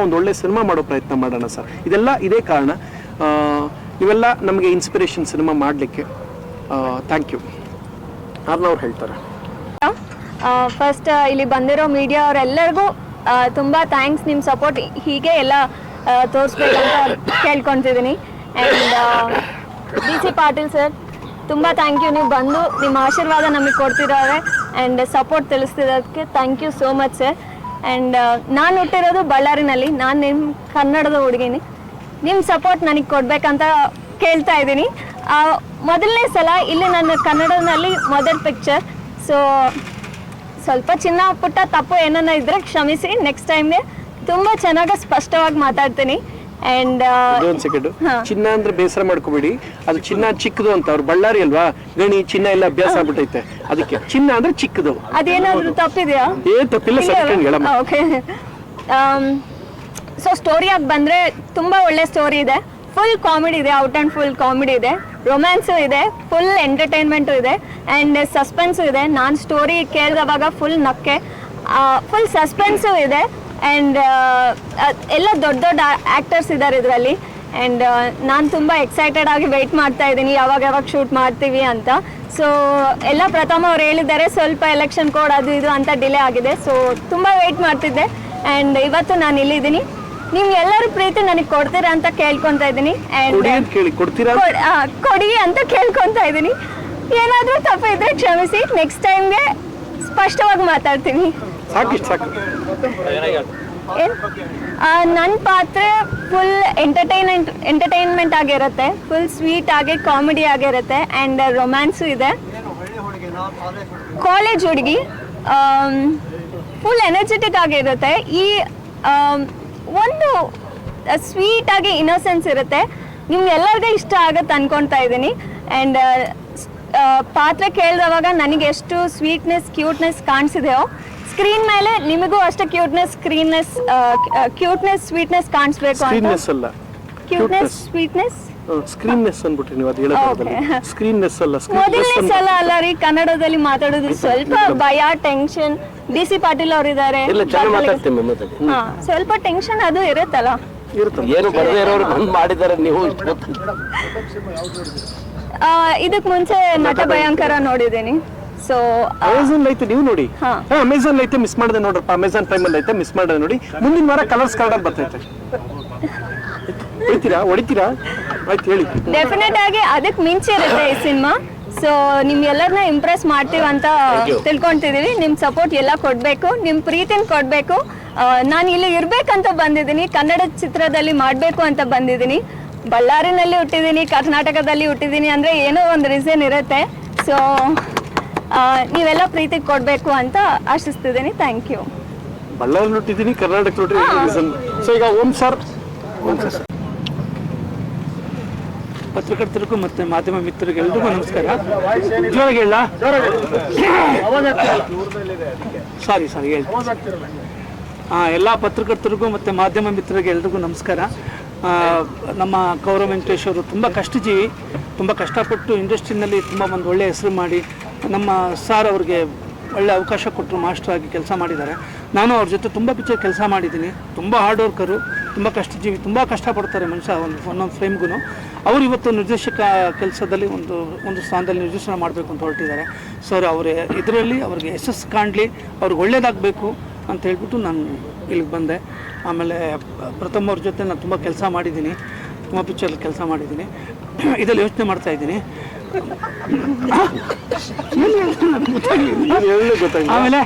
ಸಿನಿಮಾ ಮಾಡೋ ಪ್ರಯತ್ನ ಮಾಡೋಣ ಸರ್. ಇದೆಲ್ಲ ಇದೇ ಕಾರಣ. ಇವೆಲ್ಲ ನಮಗೆ ಇನ್ಸ್ಪಿರೇಷನ್ ಸಿನಿಮಾ ಮಾಡಲಿಕ್ಕೆ. Thank you. ಅವ್ರು ಹೇಳ್ತಾರೆ. ಫಸ್ಟ್ ಇಲ್ಲಿ ಬಂದಿರೋ ಮೀಡಿಯಾ ಅವರೆಲ್ಲರಿಗೂ ತುಂಬ ಥ್ಯಾಂಕ್ಸ್. ನಿಮ್ಮ ಸಪೋರ್ಟ್ ಹೀಗೆ ಎಲ್ಲ ತೋರಿಸ್ಬೇಕಂತ ಕೇಳ್ಕೊತಿದ್ದೀನಿ. ಆ್ಯಂಡ್ BC ಪಾಟೀಲ್ ಸರ್, ತುಂಬ ಥ್ಯಾಂಕ್ ಯು. ನೀವು ಬಂದು ನಿಮ್ಮ ಆಶೀರ್ವಾದ ನಮಗೆ ಕೊಡ್ತಿದ್ದಾರೆ ಆ್ಯಂಡ್ ಸಪೋರ್ಟ್ ತಿಳಿಸ್ತಿರೋದಕ್ಕೆ thank you so much sir. And ನಾನು ಹುಟ್ಟಿರೋದು ಬಳ್ಳಾರಿನಲ್ಲಿ, ನಾನು ನಿಮ್ಮ ಕನ್ನಡದ ಹುಡುಗಿನಿ. ನಿಮ್ಮ ಸಪೋರ್ಟ್ ನನಗೆ ಕೊಡಬೇಕಂತ ಕೇಳ್ತಾ ಇದ್ದೀನಿ. ಮೊದಲನೇ ಸಲ ಇಲ್ಲಿ ನನ್ನ ಕನ್ನಡದಲ್ಲಿ ಮೊದಲ ಪಿಕ್ಚರ್. ಸೊ ಸ್ವಲ್ಪ ಚಿನ್ನ ಪುಟ್ಟ ತಪ್ಪು ಏನನ್ನ ಇದ್ದರೆ ಕ್ಷಮಿಸಿ. ನೆಕ್ಸ್ಟ್ ಟೈಮ್ಗೆ ತುಂಬ ಚೆನ್ನಾಗಿ ಸ್ಪಷ್ಟವಾಗಿ ಮಾತಾಡ್ತೀನಿ. ಅಂಡ್ ಒಂದು ಸೆಕೆಂಡ್, ಚಿನ್ನ ಅಂದ್ರೆ ಬೇಸರ ಮಾಡ್ಕೋಬೇಡಿ. ಅದು ಚಿನ್ನ ಚಿಕ್ಕದು ಅಂತ. ಅವ್ರು ಬಳ್ಳಾರಿ ಅಲ್ವಾ, ಗಣಿ ಚಿನ್ನ ಎಲ್ಲ ಅಭ್ಯಾಸ ಆಗ್ಬಿಟ್ಟೈತೆ. ಅದಕ್ಕೆ ಚಿನ್ನ ಅಂದ್ರೆ ಚಿಕ್ಕದು. ಅದೇನಾದ್ರು ತಪ್ಪಿದೆಯಾ? ತಪ್ಪಿಲ್ಲ ಸರ್. ಓಕೆ. ಸೊ ಸ್ಟೋರಿಯಾಗಿ ಬಂದರೆ ತುಂಬ ಒಳ್ಳೆ ಸ್ಟೋರಿ ಇದೆ, ಫುಲ್ ಕಾಮಿಡಿ ಇದೆ, ಔಟ್ ಆ್ಯಂಡ್ ಫುಲ್ ಕಾಮಿಡಿ ಇದೆ, ರೊಮ್ಯಾನ್ಸು ಇದೆ, ಫುಲ್ ಎಂಟರ್ಟೈನ್ಮೆಂಟು ಇದೆ ಆ್ಯಂಡ್ ಸಸ್ಪೆನ್ಸು ಇದೆ. ನಾನು ಸ್ಟೋರಿ ಕೇಳಿದವಾಗ ಫುಲ್ ನಕ್ಕೆ, ಫುಲ್ ಸಸ್ಪೆನ್ಸು ಇದೆ ಆ್ಯಂಡ್ ಎಲ್ಲ ದೊಡ್ಡ ದೊಡ್ಡ ಆ್ಯಕ್ಟರ್ಸ್ ಇದ್ದಾರೆ ಇದರಲ್ಲಿ. ಆ್ಯಂಡ್ ನಾನು ತುಂಬ ಎಕ್ಸೈಟೆಡ್ ಆಗಿ ವೆಯ್ಟ್ ಮಾಡ್ತಾ ಇದ್ದೀನಿ ಯಾವಾಗ ಶೂಟ್ ಮಾಡ್ತೀವಿ ಅಂತ. ಸೊ ಎಲ್ಲ ಪ್ರಥಮ ಅವ್ರು ಹೇಳಿದ್ದಾರೆ ಸ್ವಲ್ಪ ಎಲೆಕ್ಷನ್ ಕೋಡ್ ಅದು ಇದು ಅಂತ ಡಿಲೇ ಆಗಿದೆ. ಸೊ ತುಂಬ ವೆಯ್ಟ್ ಮಾಡ್ತಿದ್ದೆ ಆ್ಯಂಡ್ ಇವತ್ತು ನಾನು ಇಲ್ಲಿದ್ದೀನಿ. ನಿಮ್ಗೆ ಎಲ್ಲರೂ ಪ್ರೀತಿ ನನಗೆ ಕೊಡ್ತೀರಾ ಅಂತ ಕೇಳ್ಕೊತಾ ಇದ್ದೀನಿ ಆ್ಯಂಡ್ ಕೊಡಿ ಅಂತ ಕೇಳ್ಕೊತಾ ಇದ್ದೀನಿ. ಏನಾದರೂ ತಪ್ಪಿದ್ರೆ ಕ್ಷಮಿಸಿ, ನೆಕ್ಸ್ಟ್ ಟೈಮ್ಗೆ ಸ್ಪಷ್ಟವಾಗಿ ಮಾತಾಡ್ತೀನಿ. ನನ್ನ ಪಾತ್ರ ಫುಲ್ ಎಂಟರ್ಟೈನ್ಮೆಂಟ್ ಆಗಿರುತ್ತೆ, ಫುಲ್ ಸ್ವೀಟ್ ಆಗಿ ಕಾಮಿಡಿ ಆಗಿರುತ್ತೆ ಆ್ಯಂಡ್ ರೊಮ್ಯಾನ್ಸು ಇದೆ. ಕಾಲೇಜ್ ಹುಡುಗಿ ಫುಲ್ ಎನರ್ಜೆಟಿಕ್ ಆಗಿರುತ್ತೆ. ಈ ಒಂದು ಸ್ವೀಟ್ ಆಗಿ ಇನ್ನೋಸೆನ್ಸ್ ಇರುತ್ತೆ, ನಿಮ್ಗೆ ಎಲ್ಲರಿಗೂ ಇಷ್ಟ ಆಗುತ್ತೆ ಅನ್ಕೊತಾ ಇದ್ದೀನಿ. ಆ್ಯಂಡ್ ಪಾತ್ರ ಕೇಳಿದವಾಗ ನನಗೆ ಎಷ್ಟು ಸ್ವೀಟ್ನೆಸ್ ಕ್ಯೂಟ್ನೆಸ್ ಕಾಣಿಸಿದೆಯೋ ಸ್ಕ್ರೀನ್ ಮೇಲೆ ನಿಮಗೂ ಅಷ್ಟೇ ಕ್ಯೂಟ್ನೆಸ್ ಸ್ವೀಟ್ನೆಸ್ ಕಾಣಿಸ್ಬೇಕು ಅಂತ. ಕ್ಯೂಟ್ನೆಸ್ ಸ್ವೀಟ್ನೆಸ್ ಸ್ಕ್ರೀನ್ನೆಸ್ ಅಂದ್ಬಿಟ್ರಿ ನೀವು, ಅದು ಹೇಳೋದಾದ್ರೆ ಸ್ಕ್ರೀನ್ನೆಸ್ ಅಲ್ಲ, ಮೊದಲನೇ ಸಲ ಅಲ್ಲ ರೀ ಕನ್ನಡದಲ್ಲಿ ಮಾತಾಡೋದು. ಸ್ವಲ್ಪ ಭಯ, ಟೆನ್ಷನ್. DC ಪಾಟೀಲ್ ಅವರು ಇದ್ದಾರೆ, ಸ್ವಲ್ಪ ಟೆನ್ಷನ್ ಅದು ಇರುತ್ತಲ್ಲ. ಏನು ಬರದೇ ಇರೋರು ಬಂದ್ ಮಾಡಿದ್ದಾರೆ. ನೀವು ಇದಕ್ ಮುಂಚೆ ನಟ ಭಯಂಕರ ನೋಡಿದ್ದೀನಿ. ಸೊ ಅಮೆಝಾನ್ ಐತೆ, ನೀವು ನೋಡಿ. ಅಮೆಝಾನ್ ಐತೆ, ಮಿಸ್ ಮಾಡಿದೆ ನೋಡ್ರಪ್ಪ. ಅಮೆಝಾನ್ ಪ್ರೈಮ್ ಅಲ್ಲಿ ಐತೆ, ಮಿಸ್ ಮಾಡಿದೆ ನೋಡಿ. ಮುಂದಿನ ವಾರ ಕಲರ್ಸ್ ಕನ್ನಡ ಬರ್ತೈತೆ, ಹೊಡಿತೀರಾ? ಆಯ್ತು ಹೇಳಿ. ಡೆಫಿನೆಟ್ ಆಗಿ ಅದಕ್ಕೆ ಮಿಂಚಿ ಇರುತ್ತೆ ಈ ಸಿನಿಮಾ. ಸೊ ನಿಮ್ಗೆಲ್ಲರನ್ನ ಇಂಪ್ರೆಸ್ ಮಾಡ್ತೀವಿ ಅಂತ ತಿಳ್ಕೊಂತಿದೀವಿ. ನಿಮ್ಮ ಸಪೋರ್ಟ್ ಎಲ್ಲ ಕೊಡಬೇಕು, ನಿಮ್ಮ ಪ್ರೀತಿನ ಕೊಡಬೇಕು. ನಾನು ಇಲ್ಲಿ ಇರ್ಬೇಕಂತ ಬಂದಿದ್ದೀನಿ, ಕನ್ನಡ ಚಿತ್ರದಲ್ಲಿ ಮಾಡಬೇಕು ಅಂತ ಬಂದಿದ್ದೀನಿ. ಬಳ್ಳಾರಿನಲ್ಲಿ ಹುಟ್ಟಿದ್ದೀನಿ, ಕರ್ನಾಟಕದಲ್ಲಿ ಹುಟ್ಟಿದ್ದೀನಿ ಅಂದರೆ ಏನೋ ಒಂದು ರೀಸನ್ ಇರುತ್ತೆ. ಸೊ ನೀವೆಲ್ಲ ಪ್ರೀತಿ ಕೊಡಬೇಕು ಅಂತ ಆಶಿಸ್ತಿದ್ದೀನಿ. Thank you. ಬಳ್ಳಾರಿ ಹುಟ್ಟಿದ್ದೀನಿ, ಕರ್ನಾಟಕ ಹುಟ್ಟಿದ್ದೀನಿ. ಸೊ ಈಗ ಓಂ ಸರ್, ಪತ್ರಕರ್ತರಿಗೂ ಮತ್ತು ಮಾಧ್ಯಮ ಮಿತ್ರರಿಗೆ ಎಲ್ರಿಗೂ ನಮಸ್ಕಾರ. ಜೋರಾಗಿ ಹೇಳ, ಸಾರಿ ಹೇಳಿ. ಎಲ್ಲ ಪತ್ರಕರ್ತರಿಗೂ ಮತ್ತು ಮಾಧ್ಯಮ ಮಿತ್ರರಿಗೆ ಎಲ್ರಿಗೂ ನಮಸ್ಕಾರ. ನಮ್ಮ ಕೌರವ್ ವೆಂಕಟೇಶ್ ಅವರು ತುಂಬ ಕಷ್ಟಜೀವಿ, ತುಂಬ ಕಷ್ಟಪಟ್ಟು ಇಂಡಸ್ಟ್ರಿನಲ್ಲಿ ತುಂಬ ಒಂದು ಒಳ್ಳೆಯ ಹೆಸರು ಮಾಡಿ ನಮ್ಮ ಸಾರ್ ಅವ್ರಿಗೆ ಒಳ್ಳೆ ಅವಕಾಶ ಕೊಟ್ಟರು, ಮಾಸ್ಟರ್ ಆಗಿ ಕೆಲಸ ಮಾಡಿದ್ದಾರೆ. ನಾನು ಅವ್ರ ಜೊತೆ ತುಂಬ ಪಿಕ್ಚರ್ ಕೆಲಸ ಮಾಡಿದ್ದೀನಿ. ತುಂಬ ಹಾರ್ಡ್ ವರ್ಕರು, ತುಂಬ ಕಷ್ಟಜೀವಿ, ತುಂಬ ಕಷ್ಟಪಡ್ತಾರೆ ಮನುಷ್ಯ ಒಂದೊಂದು ಫ್ರೇಮ್ಗೂ. ಅವರು ಇವತ್ತು ನಿರ್ದೇಶಕ ಕೆಲಸದಲ್ಲಿ ಒಂದು ಸ್ಥಾನದಲ್ಲಿ ನಿರ್ದೇಶನ ಮಾಡಬೇಕು ಅಂತ ಹೊರಟಿದ್ದಾರೆ. ಸರ್ ಅವರ ಇದರಲ್ಲಿ ಅವ್ರಿಗೆ ಯಶಸ್ಸು ಕಾಣಲಿ, ಅವ್ರಿಗೆ ಒಳ್ಳೇದಾಗಬೇಕು ಅಂತ ಹೇಳ್ಬಿಟ್ಟು ನಾನು ಇಲ್ಲಿಗೆ ಬಂದೆ. ಆಮೇಲೆ ಪ್ರಥಮ್ ಅವ್ರ ಜೊತೆ ನಾನು ತುಂಬ ಕೆಲಸ ಮಾಡಿದ್ದೀನಿ, ತುಂಬ ಪಿಕ್ಚರಲ್ಲಿ ಕೆಲಸ ಮಾಡಿದ್ದೀನಿ. ಇದರಲ್ಲಿ ಯೋಚನೆ ಮಾಡ್ತಾಯಿದ್ದೀನಿ. ಆಮೇಲೆ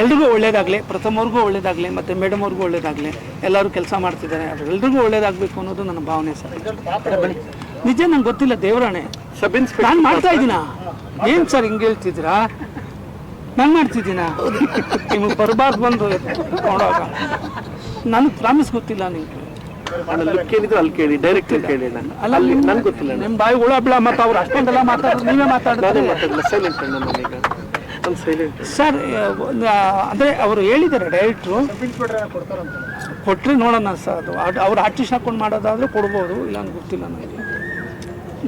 ಎಲ್ರಿಗೂ ಒಳ್ಳೇದಾಗಲಿ, ಪ್ರಥಮ್ ಅವ್ರಿಗೂ ಒಳ್ಳೇದಾಗಲಿ, ಮತ್ತು ಮೇಡಮ್ ಅವ್ರಿಗೂ ಒಳ್ಳೇದಾಗಲಿ. ಎಲ್ಲರೂ ಕೆಲಸ ಮಾಡ್ತಿದ್ದಾರೆ, ಎಲ್ರಿಗೂ ಒಳ್ಳೇದಾಗಬೇಕು ಅನ್ನೋದು ನನ್ನ ಭಾವನೆ ಸರ್. ನಿಜ ನಂಗೆ ಗೊತ್ತಿಲ್ಲ, ದೇವರಾಣೆ. ನಾನು ಮಾಡ್ತಾ ಇದ್ದೀನಾ? ಏನು ಸರ್ ಹಿಂಗೆ ಹೇಳ್ತಿದ್ದೀರಾ? ನಾನು ಮಾಡ್ತಿದ್ದೀನಾ? ನಿಮಗೆ ಬರಬಾರ್ದು ಬಂದು ನೋಡುವಾಗ ನನಗೆ ಪ್ರಾಮಿಸ್ ಗೊತ್ತಿಲ್ಲ. ನಿಮಗೆ ಕೇಳಿದ್ರು ಅಲ್ಲಿ ಕೇಳಿ, ಡೈರೆಕ್ಟ್ ಕೇಳಿ. ಅಲ್ಲ, ನನ್ಗೆ ಗೊತ್ತಿಲ್ಲ. ನಿಮ್ಮ ಬಾಯಿ ಹುಳ ಮತ್ತು ಅವ್ರು ಅಷ್ಟೊಂದೆಲ್ಲ ಮಾತಾಡೋದು, ನೀವೇ ಮಾತಾಡೋದು. ಸೈಲೆಂಟ್ ಸರ್ ಅಂದರೆ ಅವರು ಹೇಳಿದ್ದಾರೆ ಡೈರೆಕ್ಟ್ರು, ಕೊಟ್ಟರೆ ನೋಡೋಣ ಸರ್. ಅದು ಅವ್ರು ಆರ್ಟಿಸ್ಟ್ ಹಾಕೊಂಡು ಮಾಡೋದಾದರೆ ಕೊಡ್ಬೋದು, ಇಲ್ಲ ಅಂತ ಗೊತ್ತಿಲ್ಲ ನನಗೆ.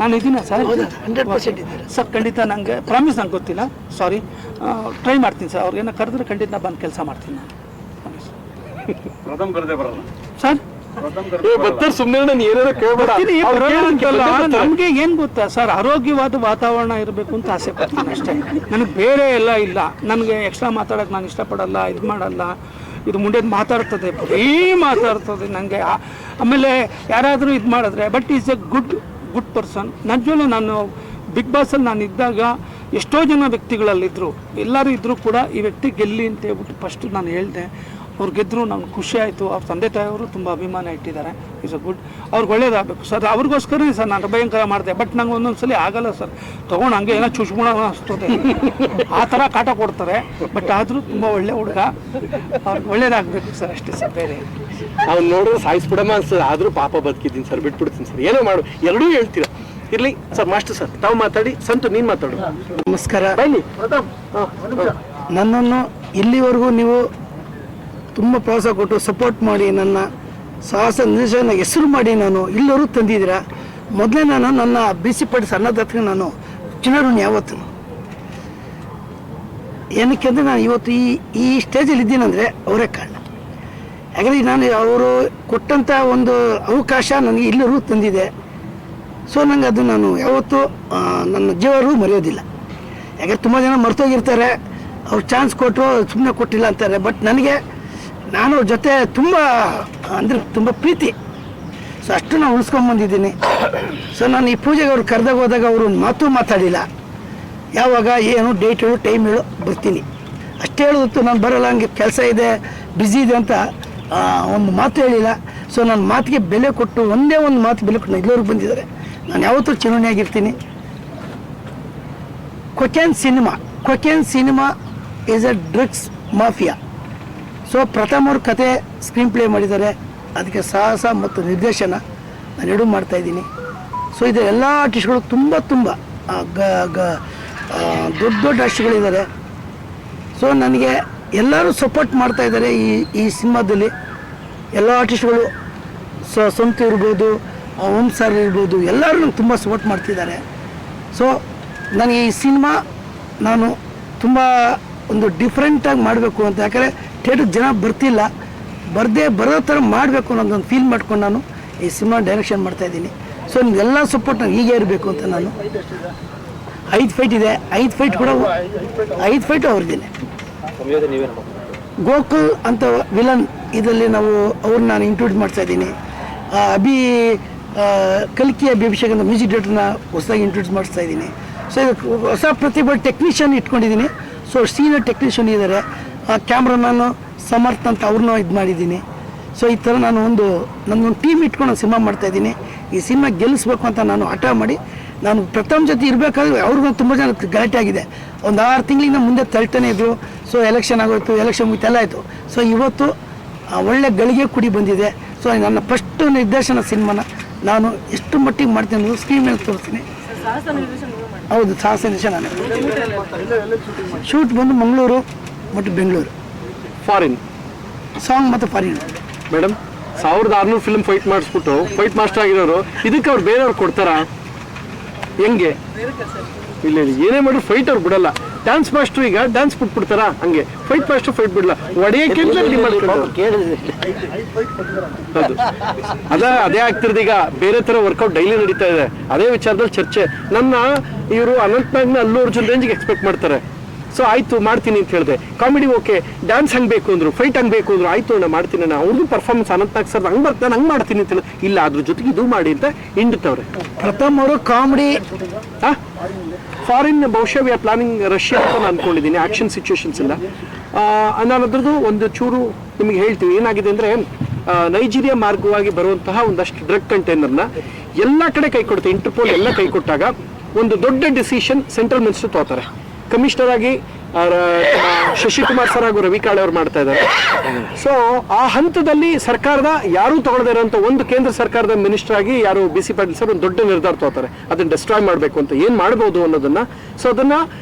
ನಾನು ಇದ್ದೀನ ಸರ್, 100% ಸರ್. ಖಂಡಿತ ನನಗೆ ಪ್ರಾಮಿಸ್, ನಂಗೆ ಗೊತ್ತಿಲ್ಲ, ಸಾರಿ. ಟ್ರೈ ಮಾಡ್ತೀನಿ ಸರ್. ಅವ್ರಿಗೇನೋ ಕರೆದ್ರೆ ಖಂಡಿತ ಬಂದು ಕೆಲಸ ಮಾಡ್ತೀನಿ ನಾನು. ಸರ್ ನಮಗೆ ಏನು ಗೊತ್ತಾ ಸರ್, ಆರೋಗ್ಯವಾದ ವಾತಾವರಣ ಇರಬೇಕು ಅಂತ ಆಸೆ ಪಡ್ತೀನಿ ಅಷ್ಟೇ. ನನಗೆ ಬೇರೆ ಎಲ್ಲ ಇಲ್ಲ. ನನಗೆ ಎಕ್ಸ್ಟ್ರಾ ಮಾತಾಡೋಕೆ ನಾನು ಇಷ್ಟಪಡಲ್ಲ, ಇದು ಮಾಡಲ್ಲ. ಇದು ಮುಂದೆ ಮಾತಾಡ್ತದೆ, ಬರೀ ಮಾತಾಡ್ತದೆ ನನಗೆ. ಆಮೇಲೆ ಯಾರಾದರೂ ಇದು ಮಾಡಿದ್ರೆ, but is a good person. ನಿಜವಲ್ಲೂ ನಾನು ಬಿಗ್ ಬಾಸಲ್ಲಿ ನಾನು ಇದ್ದಾಗ ಎಷ್ಟೋ ಜನ ವ್ಯಕ್ತಿಗಳಲ್ಲಿದ್ದರು, ಎಲ್ಲರೂ ಇದ್ದರೂ ಕೂಡ ಈ ವ್ಯಕ್ತಿ ಗೆಲ್ಲಿ ಅಂತ ಹೇಳ್ಬಿಟ್ಟು ಫಸ್ಟ್ ನಾನು ಹೇಳಿದೆ. ಅವ್ರು ಗೆದ್ದರು, ನಮ್ಗೆ ಖುಷಿ ಆಯಿತು. ಅವ್ರ ತಂದೆ ತಾಯಿಯವರು ತುಂಬ ಅಭಿಮಾನ ಇಟ್ಟಿದ್ದಾರೆ. Is a good. ಅವ್ರಿಗೆ ಒಳ್ಳೇದಾಗಬೇಕು ಸರ್. ಅವ್ರಿಗೋಸ್ಕರ ಸರ್ ನಾನು ಭಯಂಕರ ಮಾಡಿದೆ. ಬಟ್ ನಂಗೆ ಒಂದೊಂದು ಆಗಲ್ಲ ಸರ್, ತೊಗೊಂಡು ಹಂಗೆ ಏನೋ ಚುಚ್ಬಿಡೋ ಅನಿಸ್ತದೆ, ಆ ಥರ ಕಾಟ ಕೊಡ್ತಾರೆ. ಬಟ್ ಆದರೂ ತುಂಬ ಒಳ್ಳೆ ಹುಡುಗ, ಅವ್ರಿಗೆ ಒಳ್ಳೇದಾಗಬೇಕು ಸರ್, ಅಷ್ಟೇ ಸರ್. ಬೇರೆ ಅವ್ನು ನೋಡಿದ್ರೆ ಸಾಯಿಸ್ಬಿಡಮ್ಮ ಅನ್ಸರ್, ಆದರೂ ಪಾಪ ಬದುಕಿದ್ದೀನಿ ಸರ್, ಬಿಟ್ಬಿಡ್ತೀನಿ ಸರ್. ಏನೋ ಮಾಡು, ಎರಡೂ ಹೇಳ್ತೀರಾ. ಇರಲಿ ಸರ್. ಮಾಸ್ಟರ್ ಸರ್ ತಾವು ಮಾತಾಡಿ, ಸಂತು ನೀನು ಮಾತಾಡು. ನಮಸ್ಕಾರ. ಬನ್ನಿ. ನನ್ನನ್ನು ಇಲ್ಲಿವರೆಗೂ ನೀವು ತುಂಬ ಪ್ರೋತ್ಸಾಹ ಕೊಟ್ಟು ಸಪೋರ್ಟ್ ಮಾಡಿ ನನ್ನ ಸಾಹಸ ನಿರ್ದೇಶನ ಹೆಸರು ಮಾಡಿ ನಾನು ಇಲ್ಲರೂ ತಂದಿದ್ದೀರಾ. ಮೊದಲೇ ನಾನು ನನ್ನ BC ಪಾಟೀಲ್ ಅನ್ನದಾತರಿಗೆ ನಾನು ಚಿನ್ನರುಣಿ ಯಾವತ್ತು. ಏನಕ್ಕೆ ಅಂದರೆ ನಾನು ಇವತ್ತು ಈ ಸ್ಟೇಜಲ್ಲಿ ಇದ್ದೀನಂದರೆ ಅವರೇ ಕಾರಣ. ಯಾಕಂದರೆ ನಾನು ಅವರು ಕೊಟ್ಟಂಥ ಒಂದು ಅವಕಾಶ ನನಗೆ ಇಲ್ಲರೂ ತಂದಿದೆ. ಸೊ ನನಗೆ ಅದು ನಾನು ಯಾವತ್ತೂ ನನ್ನ ಜೀವರು ಮರೆಯೋದಿಲ್ಲ. ಯಾಕಂದರೆ ತುಂಬ ಜನ ಮರ್ತೋಗಿರ್ತಾರೆ, ಅವ್ರು ಚಾನ್ಸ್ ಕೊಟ್ಟರು ಸುಮ್ಮನೆ ಕೊಟ್ಟಿಲ್ಲ ಅಂತಾರೆ. ಬಟ್ ನನಗೆ ನಾನು ಅವ್ರ ಜೊತೆ ತುಂಬ ಅಂದರೆ ತುಂಬ ಪ್ರೀತಿ. ಸೊ ಅಷ್ಟು ನಾನು ಉಳಿಸ್ಕೊಂಬಂದಿದ್ದೀನಿ. ಸೊ ನಾನು ಈ ಪೂಜೆಗೆ ಅವ್ರು ಕರೆದಾಗ ಹೋದಾಗ ಅವರು ಒಂದು ಮಾತು ಮಾತಾಡಿಲ್ಲ. ಯಾವಾಗ ಏನು ಡೇಟ್ ಹೇಳು, ಟೈಮ್ ಹೇಳು, ಬರ್ತೀನಿ ಅಷ್ಟೇ ಹೇಳೋದು. ನಾನು ಬರೋಲ್ಲ, ಹಂಗೆ ಕೆಲಸ ಇದೆ, ಬ್ಯುಸಿ ಇದೆ ಅಂತ ಒಂದು ಮಾತು ಹೇಳಿಲ್ಲ. ಸೊ ನನ್ನ ಮಾತಿಗೆ ಬೆಲೆ ಕೊಟ್ಟು ಒಂದೇ ಒಂದು ಮಾತು ಬೆಲೆ ಕೊಟ್ಟು ಇಲ್ಲಿವರೆಗೆ ಬಂದಿದ್ದಾರೆ. ನಾನು ಯಾವತ್ತೂ ಚಿರಋಣಿಯಾಗಿರ್ತೀನಿ. Cocaine cinema is a drugs mafia. So ಪ್ರಥಮವ್ರ ಕತೆ ಸ್ಕ್ರೀನ್ ಪ್ಲೇ ಮಾಡಿದ್ದಾರೆ. ಅದಕ್ಕೆ ಸಾಹಸ ಮತ್ತು ನಿರ್ದೇಶನ ನಾನು ಎರಡೂ ಮಾಡ್ತಾಯಿದ್ದೀನಿ. ಸೊ ಇದು ಎಲ್ಲ ಆರ್ಟಿಸ್ಟ್ಗಳು ತುಂಬ ದೊಡ್ಡ ಆರ್ಟಿಸ್ಟ್ಗಳಿದ್ದಾರೆ. ಸೊ ನನಗೆ ಎಲ್ಲರೂ ಸಪೋರ್ಟ್ ಮಾಡ್ತಾಯಿದ್ದಾರೆ ಈ ಸಿನಿಮಾದಲ್ಲಿ. ಎಲ್ಲ ಆರ್ಟಿಸ್ಟ್ಗಳು ಸ್ವಂತ ಇರ್ಬೋದು, ಓಂ ಸರ್ ಇರ್ಬೋದು, ಎಲ್ಲರೂ ನಂಗೆ ತುಂಬ ಸಪೋರ್ಟ್ ಮಾಡ್ತಿದ್ದಾರೆ. ಸೊ ನನಗೆ ಈ ಸಿನಿಮಾ ನಾನು ತುಂಬ ಒಂದು ಡಿಫ್ರೆಂಟಾಗಿ ಮಾಡಬೇಕು ಅಂತ. ಯಾಕಂದರೆ ಥಿಯೇಟ್ರಿಗೆ ಜನ ಬರ್ತಿಲ್ಲ, ಬರೋ ಥರ ಮಾಡಬೇಕು ಅನ್ನೋದೊಂದು ಫೀಲ್ ಮಾಡ್ಕೊಂಡು ನಾನು ಈ ಸಿನಿಮಾ ಡೈರೆಕ್ಷನ್ ಮಾಡ್ತಾಯಿದ್ದೀನಿ. ಸೊ ನಿಮಗೆಲ್ಲ ಸಪೋರ್ಟ್ ನಂಗೆ ಹೀಗೆ ಇರಬೇಕು ಅಂತ ನಾನು 5 ಫೈಟ್ ಇದೆ. 5 ಫೈಟ್ ಕೂಡ 5 ಫೈಟು ಅವ್ರದ್ದೇನೆ. ಗೋಕುಲ್ ಅಂತ ವಿಲನ್ ಇದರಲ್ಲಿ ಅವ್ರನ್ನ ನಾನು ಇಂಟ್ರೊಡ್ಯೂಸ್ ಮಾಡ್ತಾಯಿದ್ದೀನಿ. ಕಲ್ಕಿ ಅಭಿಷೇಕ್ ಅಂತ ಮ್ಯೂಸಿಕ್ ಡೈರೆಕ್ಟರ್ನ ಹೊಸದಾಗಿ ಇಂಟ್ರೊಡ್ಯೂಸ್ ಮಾಡಿಸ್ತಾ ಇದ್ದೀನಿ. ಸೊ ಇದು ಹೊಸ ಪ್ರತಿಭೆ ಟೆಕ್ನಿಷಿಯನ್ ಇಟ್ಕೊಂಡಿದ್ದೀನಿ. ಸೊ ಸೀನಿಯರ್ ಟೆಕ್ನಿಷಿಯನ್ ಇದ್ದಾರೆ. ಕ್ಯಾಮ್ರಾಮನ್ನು ಸಮರ್ಥ ಅಂತ ಅವ್ರನ್ನೂ ಇದು ಮಾಡಿದ್ದೀನಿ. ಸೊ ಈ ಥರ ನಾನು ನನ್ನೊಂದು ಟೀಮ್ ಇಟ್ಕೊಂಡು ನಾನು ಸಿನಿಮಾ ಮಾಡ್ತಾಯಿದ್ದೀನಿ. ಈ ಸಿನಿಮಾ ಗೆಲ್ಲಿಸ್ಬೇಕು ಅಂತ ನಾನು ಹಠ ಮಾಡಿ ನಾನು ಪ್ರಥಮ ಜೊತೆ ಇರಬೇಕಾದ್ರೆ ಅವ್ರಿಗೂ ತುಂಬ ಜನ ಗಲಾಟೆ ಆಗಿದೆ. ಒಂದು 6 ತಿಂಗಳಿಂದ ಮುಂದೆ ತಳ್ತಾನೆ ಇದ್ದರು. ಸೊ ಎಲೆಕ್ಷನ್ ಆಗೋಯ್ತು, ಎಲೆಕ್ಷನ್ ಮುಗಿತೆಲ್ಲ ಆಯಿತು. ಸೊ ಇವತ್ತು ಒಳ್ಳೆ ಗಳಿಗೆ ಕುಡಿ ಬಂದಿದೆ. ಸೊ ನನ್ನ ಫಸ್ಟ್ ನಿರ್ದೇಶನ ಸಿನಿಮಾನ ನಾನು ಎಷ್ಟು ಮಟ್ಟಿಗೆ ಮಾಡ್ತೀನಿ ಅನ್ನೋದು ಸ್ಕ್ರೀನ್ ಮೇಲೆ ತೋರಿಸ್ತೀನಿ. ಹೌದು, ಸಾಹಸ ನಿರ್ದೇಶನ. ಶೂಟ್ ಬಂದು ಮಂಗಳೂರು ಮತ್ತು ಬೆಂಗಳೂರು. ಫಾರಿನ್ ಸಾಂಗ್ ಮತ್ತು ಫಾರಿನ್. ಮೇಡಮ್ 1600 ಫಿಲ್ಮ್ ಫೈಟ್ ಮಾಡಿಸ್ಬಿಟ್ಟು ಫೈಟ್ ಮಾಸ್ಟರ್ ಆಗಿರೋರು ಇದಕ್ಕೆ ಅವ್ರು ಬೇರೆಯವ್ರು ಕೊಡ್ತಾರಾ? ಹೆಂಗೆ? ಇಲ್ಲ ಏನೇ ಮಾಡಿದ್ರು ಫೈಟ್ ಅವ್ರು ಬಿಡಲ್ಲ. ಡ್ಯಾನ್ಸ್ ಮಾಸ್ಟರ್ ಈಗ ಡ್ಯಾನ್ಸ್ ಬಿಟ್ಬಿಡ್ತಾರ, ಹಂಗೆ ಫೈಟ್ ಮಾಸ್ಟರ್ ಫೈಟ್ ಬಿಡಲ್ಲ. ಒಡೆಯಕ್ಕೆ ಅದೇ ಆಗ್ತಿರೋದು. ಈಗ ಬೇರೆ ತರ ವರ್ಕೌಟ್ ಡೈಲಿ ನಡೀತಾ ಇದೆ. ಅದೇ ವಿಚಾರದಲ್ಲಿ ಚರ್ಚೆ. ನನ್ನ ಇವರು ಅನಂತನಾಗ್ನ ಅಲ್ಲು ಅರ್ಜುನ್ ರೇಂಜ್ಗೆ ಎಕ್ಸ್ಪೆಕ್ಟ್ ಮಾಡ್ತಾರೆ. ಸೊ ಆಯ್ತು ಮಾಡ್ತೀನಿ ಅಂತ ಹೇಳಿದೆ. ಕಾಮಿಡಿ ಓಕೆ, ಡ್ಯಾನ್ಸ್ ಹಂಗೆ ಬೇಕು ಅಂದ್ರು, ಫೈಟ್ ಹಂಗೆ ಬೇಕು ಅಂದ್ರು, ಆಯ್ತು ಅಣ್ಣ ಮಾಡ್ತೀನಿ ಅಣ್ಣ. ಅವ್ರದ್ದು ಪರ್ಫಾರ್ಮೆನ್ಸ್ ಅನಂತನಾಗ್ ಸರ್ ಹಂಗೆ ಬರ್ತಾನೆ, ಹಂಗೆ ಮಾಡ್ತೀನಿ ಅಂತ ಹೇಳಿ ಇಲ್ಲ, ಅದ್ರ ಜೊತೆಗೆ ಇದು ಮಾಡಿ ಅಂತ ಹಿಂಡುತ್ತವ್ರೆ. ಪ್ರಥಮ್ ಅವರು ಕಾಮಿಡಿ ಫಾರಿನ್ ಬಹುಶಃ ವಿ ಆರ್ ಪ್ಲಾನಿಂಗ್ ರಷ್ಯಾ ಅಂತ ನಾನು ಅನ್ಕೊಂಡಿದ್ದೀನಿ. ಆಕ್ಷನ್ ಸಿಚುವೇಶನ್ಸ್ ಇಲ್ಲ. ನಾನು ಅದ್ರದ್ದು ಒಂದು ಚೂರು ನಿಮಗೆ ಹೇಳ್ತೀವಿ. ಏನಾಗಿದೆ ಅಂದರೆ ನೈಜೀರಿಯಾ ಮಾರ್ಗವಾಗಿ ಬರುವಂತಹ ಒಂದಷ್ಟು ಡ್ರಗ್ ಕಂಟೈನರ್ನ ಎಲ್ಲ ಕಡೆ ಕೈ ಕೊಡುತ್ತೆ. ಇಂಟರ್ಪೋಲ್ ಎಲ್ಲ ಕೈ ಕೊಟ್ಟಾಗ ಒಂದು ದೊಡ್ಡ ಡಿಸಿಷನ್ ಸೆಂಟ್ರಲ್ ಮಿನಿಸ್ಟರ್ ತಗೋತಾರೆ. ಕಮಿಷನರ್ ಆಗಿ ಶಶಿಕುಮಾರ್ ಸರ್ ಹಾಗೂ ರವಿ ಕಾಳೆ ಅವರು ಮಾಡ್ತಾ ಇದ್ದಾರೆ. ಸೊ ಆ ಹಂತದಲ್ಲಿ ಸರ್ಕಾರದ ಯಾರೂ ತಗೊಳ್ಳದೇ ಇರೋಂಥ ಒಂದು ಕೇಂದ್ರ ಸರ್ಕಾರದ ಮಿನಿಸ್ಟರ್ ಆಗಿ ಯಾರು BC ಪಾಟೀಲ್ ಸರ್ ಒಂದು ದೊಡ್ಡ ನಿರ್ಧಾರ ತಗೋತಾರೆ. ಅದನ್ನ ಡಿಸ್ಟ್ರಾಯ್ ಮಾಡಬೇಕು ಅಂತ ಏನು ಮಾಡ್ಬೋದು ಅನ್ನೋದನ್ನ. ಸೊ ಅದನ್ನ